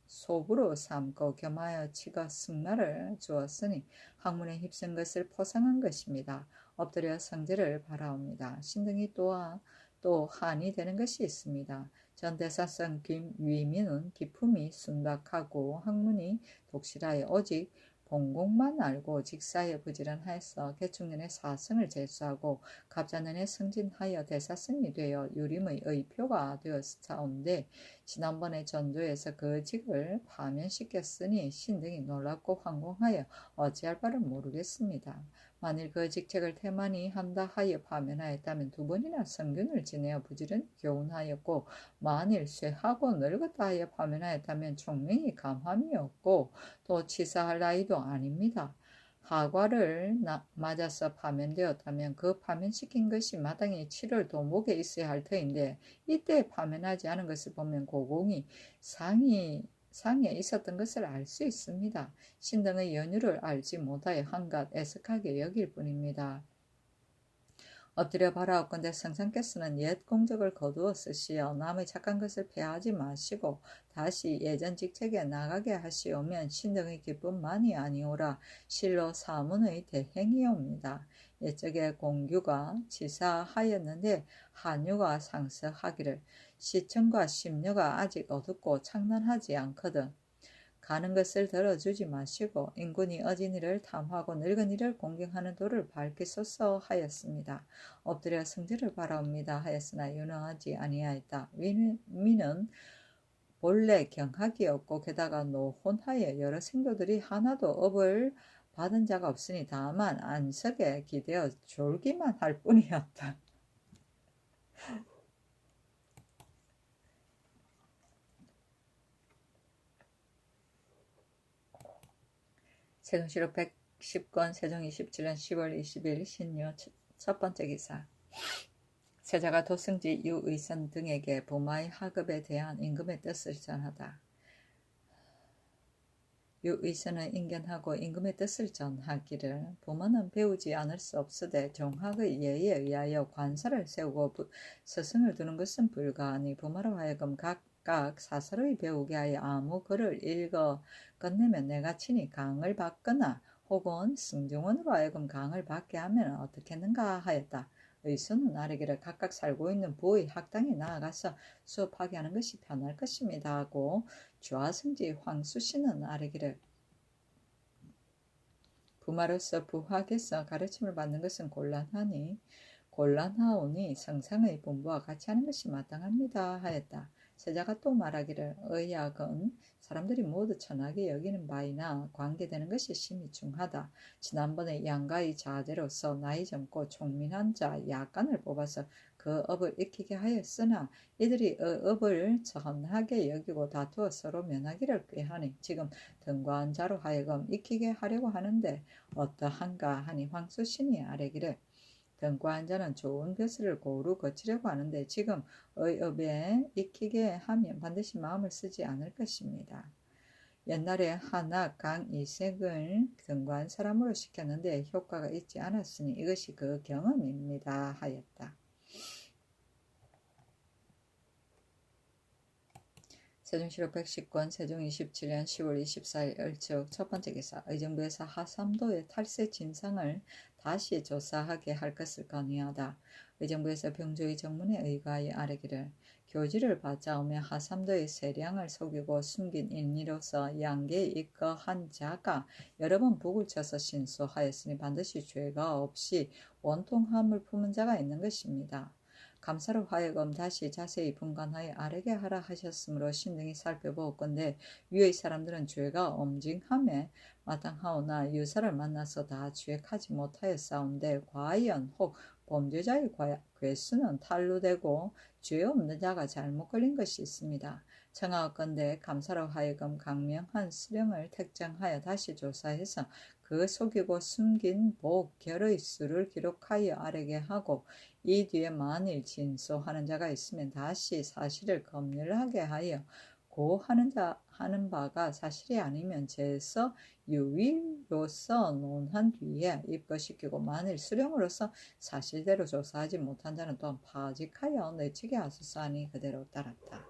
소부로 삼고 겸하여 치가 승마를 주었으니 학문에 휩쓴 것을 포상한 것입니다. 엎드려 성제를 바라옵니다. 신등이 또 한이 되는 것이 있습니다. 전대사성 김위민은 기품이 순박하고 학문이 독실하여 오직 본공만 알고 직사에 부지런하여서 개축년에 사성을 제수하고 갑자년에 승진하여 대사성이 되어 유림의 의표가 되었사온데 지난번에 전조에서 그 직을 파면시켰으니 신등이 놀랍고 황공하여 어찌할 바를 모르겠습니다. 만일 그 직책을 태만히 한다 하여 파면하였다면 2번이나 성균을 지내어 부지런히 교훈하였고, 만일 쇠하고 늙었다 하여 파면하였다면 총명이 감함이 없고 또 치사할 나이도 아닙니다. 하과를 맞아서 파면되었다면 그 파면시킨 것이 마땅히 7월 도목에 있어야 할 터인데, 이때 파면하지 않은 것을 보면 고공이 상에 있었던 것을 알 수 있습니다. 신등의 연유를 알지 못하여 한갓 애석하게 여길 뿐입니다. 엎드려 바라옵건대 성상께서는 옛 공적을 거두어 쓰시어 남의 착한 것을 폐하지 마시고 다시 예전 직책에 나가게 하시오면 신등의 기쁨만이 아니오라 실로 사문의 대행이옵니다. 옛적에 공규가 치사하였는데 한유가 상서하기를 시청과 심려가 아직 어둡고 창난하지 않거든 가는 것을 들어주지 마시고 인군이 어진이를 탐하고 늙은이를 공경하는 도를 밝히소서 하였습니다. 엎드려 성질을 바라옵니다 하였으나 윤허하지 아니하였다. 위는 본래 경학이 없고 게다가 노혼하여 여러 생도들이 하나도 업을 받은 자가 없으니 다만 안석에 기대어 졸기만 할 뿐이었다. 세종시록 110권 세종 27년 10월 20일 신유 첫 번째 기사. 세자가 도승지 유의선 등에게 부마의 하급에 대한 임금의 뜻을 전하다. 유의선은 인견하고 임금의 뜻을 전하기를 부모는 배우지 않을 수 없으되 종학의 예의에 의하여 관사를 세우고 스승을 두는 것은 불가하니 부모로 하여금 각각 사서로이 배우게 하여 아무 글을 읽어 끝내면 내가 친히 강을 받거나 혹은 승중원으로 하여금 강을 받게 하면 어떻겠는가 하였다. 의수는 아래기를 각각 살고 있는 부의 학당에 나아가서 수업하게 하는 것이 편할 것입니다 하고 주하승지 황수씨는 아래기를 부마로서 부학에서 가르침을 받는 것은 곤란하오니 성상의 분부와 같이 하는 것이 마땅합니다 하였다. 세자가 또 말하기를 의학은 사람들이 모두 천하게 여기는 바이나 관계되는 것이 심히 중하다. 지난번에 양가의 자제로서 나이 젊고 총민한 자 약간을 뽑아서 그 업을 익히게 하였으나 이들이 업을 천하게 여기고 다투어 서로 면하기를 꾀하니 지금 등과한 자로 하여금 익히게 하려고 하는데 어떠한가 하니 황수신이 아뢰기를 등과한 자는 좋은 벼슬을 고루 거치려고 하는데 지금 의업에 익히게 하면 반드시 마음을 쓰지 않을 것입니다. 옛날에 한학 강이색을 등과한 사람으로 시켰는데 효과가 있지 않았으니 이것이 그 경험입니다 하였다. 세종시록 110권 세종 27년 10월 24일 을즉 첫 번째 기사. 의정부에서 하삼도의 탈세 진상을 다시 조사하게 할 것을 건의하다. 의정부에서 병조의 정문에 의거하여 아뢰기를 교지를 받자오며 하삼도의 세량을 속이고 숨긴 인리로서 양계에 입거한 자가 여러 번 북을 쳐서 신소하였으니 반드시 죄가 없이 원통함을 품은 자가 있는 것입니다. 감사로 하여금 다시 자세히 분간하여 아뢰게 하라 하셨으므로 신등이 살펴보건대 위의 사람들은 죄가 엄징함에 마땅하오나 유사를 만나서 다 죄하지 못하였사온데 과연 혹 범죄자의 괴수는 탄로되고 죄 없는 자가 잘못 걸린 것이 있습니다. 청하건대 감사로 하여금 강명한 수령을 택정하여 다시 조사해서 그 속이고 숨긴 복 결의 수를 기록하여 아뢰게 하고 이 뒤에 만일 진소하는 자가 있으면 다시 사실을 검열하게 하여 하는 바가 사실이 아니면 재서 유위로서 논한 뒤에 입거시키고 만일 수령으로서 사실대로 조사하지 못한 자는 또한 파직하여 내치게 하소서 하니 그대로 따랐다.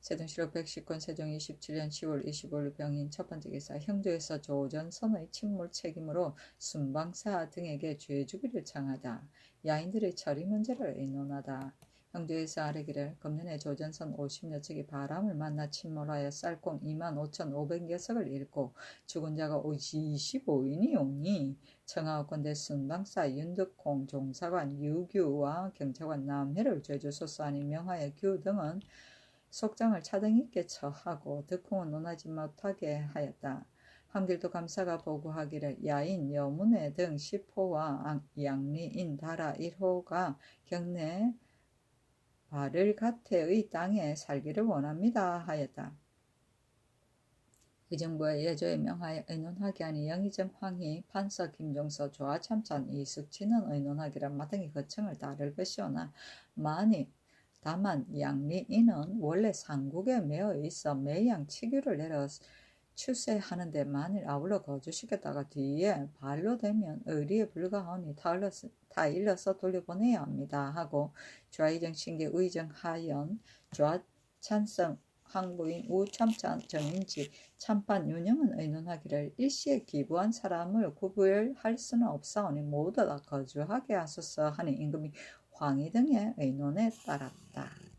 세종시록 110권 세종 27년 10월 25일 병인 첫 번째 기사. 형조에서 조전선의 침몰 책임으로 순방사 등에게 죄주기를 청하다. 야인들의 처리 문제를 의논하다. 형제에서 아뢰기를 금년에 조전선 50여 척이 바람을 만나 침몰하여 쌀콩 25,500여석을 잃고 죽은 자가 25인이오니 청하건대 순방사 윤덕콩 종사관 유규와 경찰관 남해를 죄주소서 하니 명하여 규 등은 속장을 차등 있게 처하고 득콩은 논하지 못하게 하였다. 한길도 감사가 보고하기를 야인, 여문회 등 10호와 양리인, 다라 1호가 경내 바를가테의 땅에 살기를 원합니다 하였다. 의정부의 예조에 명하여 의논하게 하니 영의정 황희, 판서 김종서, 조하참찬, 이숙진은 의논하기를 마땅히 거청을 따를 것이오나 다만 양리인은 원래 상국에 매어 있어 매양 치규를 내려 출세하는데 만일 아울러 거주시켰다가 뒤에 발로 되면 의리에 불과하니 다 일러서 돌려보내야 합니다 하고 좌의정 신계 의정 하연 좌찬성 항부인 우참찬 정인지 참판 윤영은 의논하기를 일시에 기부한 사람을 구별할 수는 없사오니 모두 다 거주하게 하소서 하니 임금이 황희 등의 의논에 따랐다.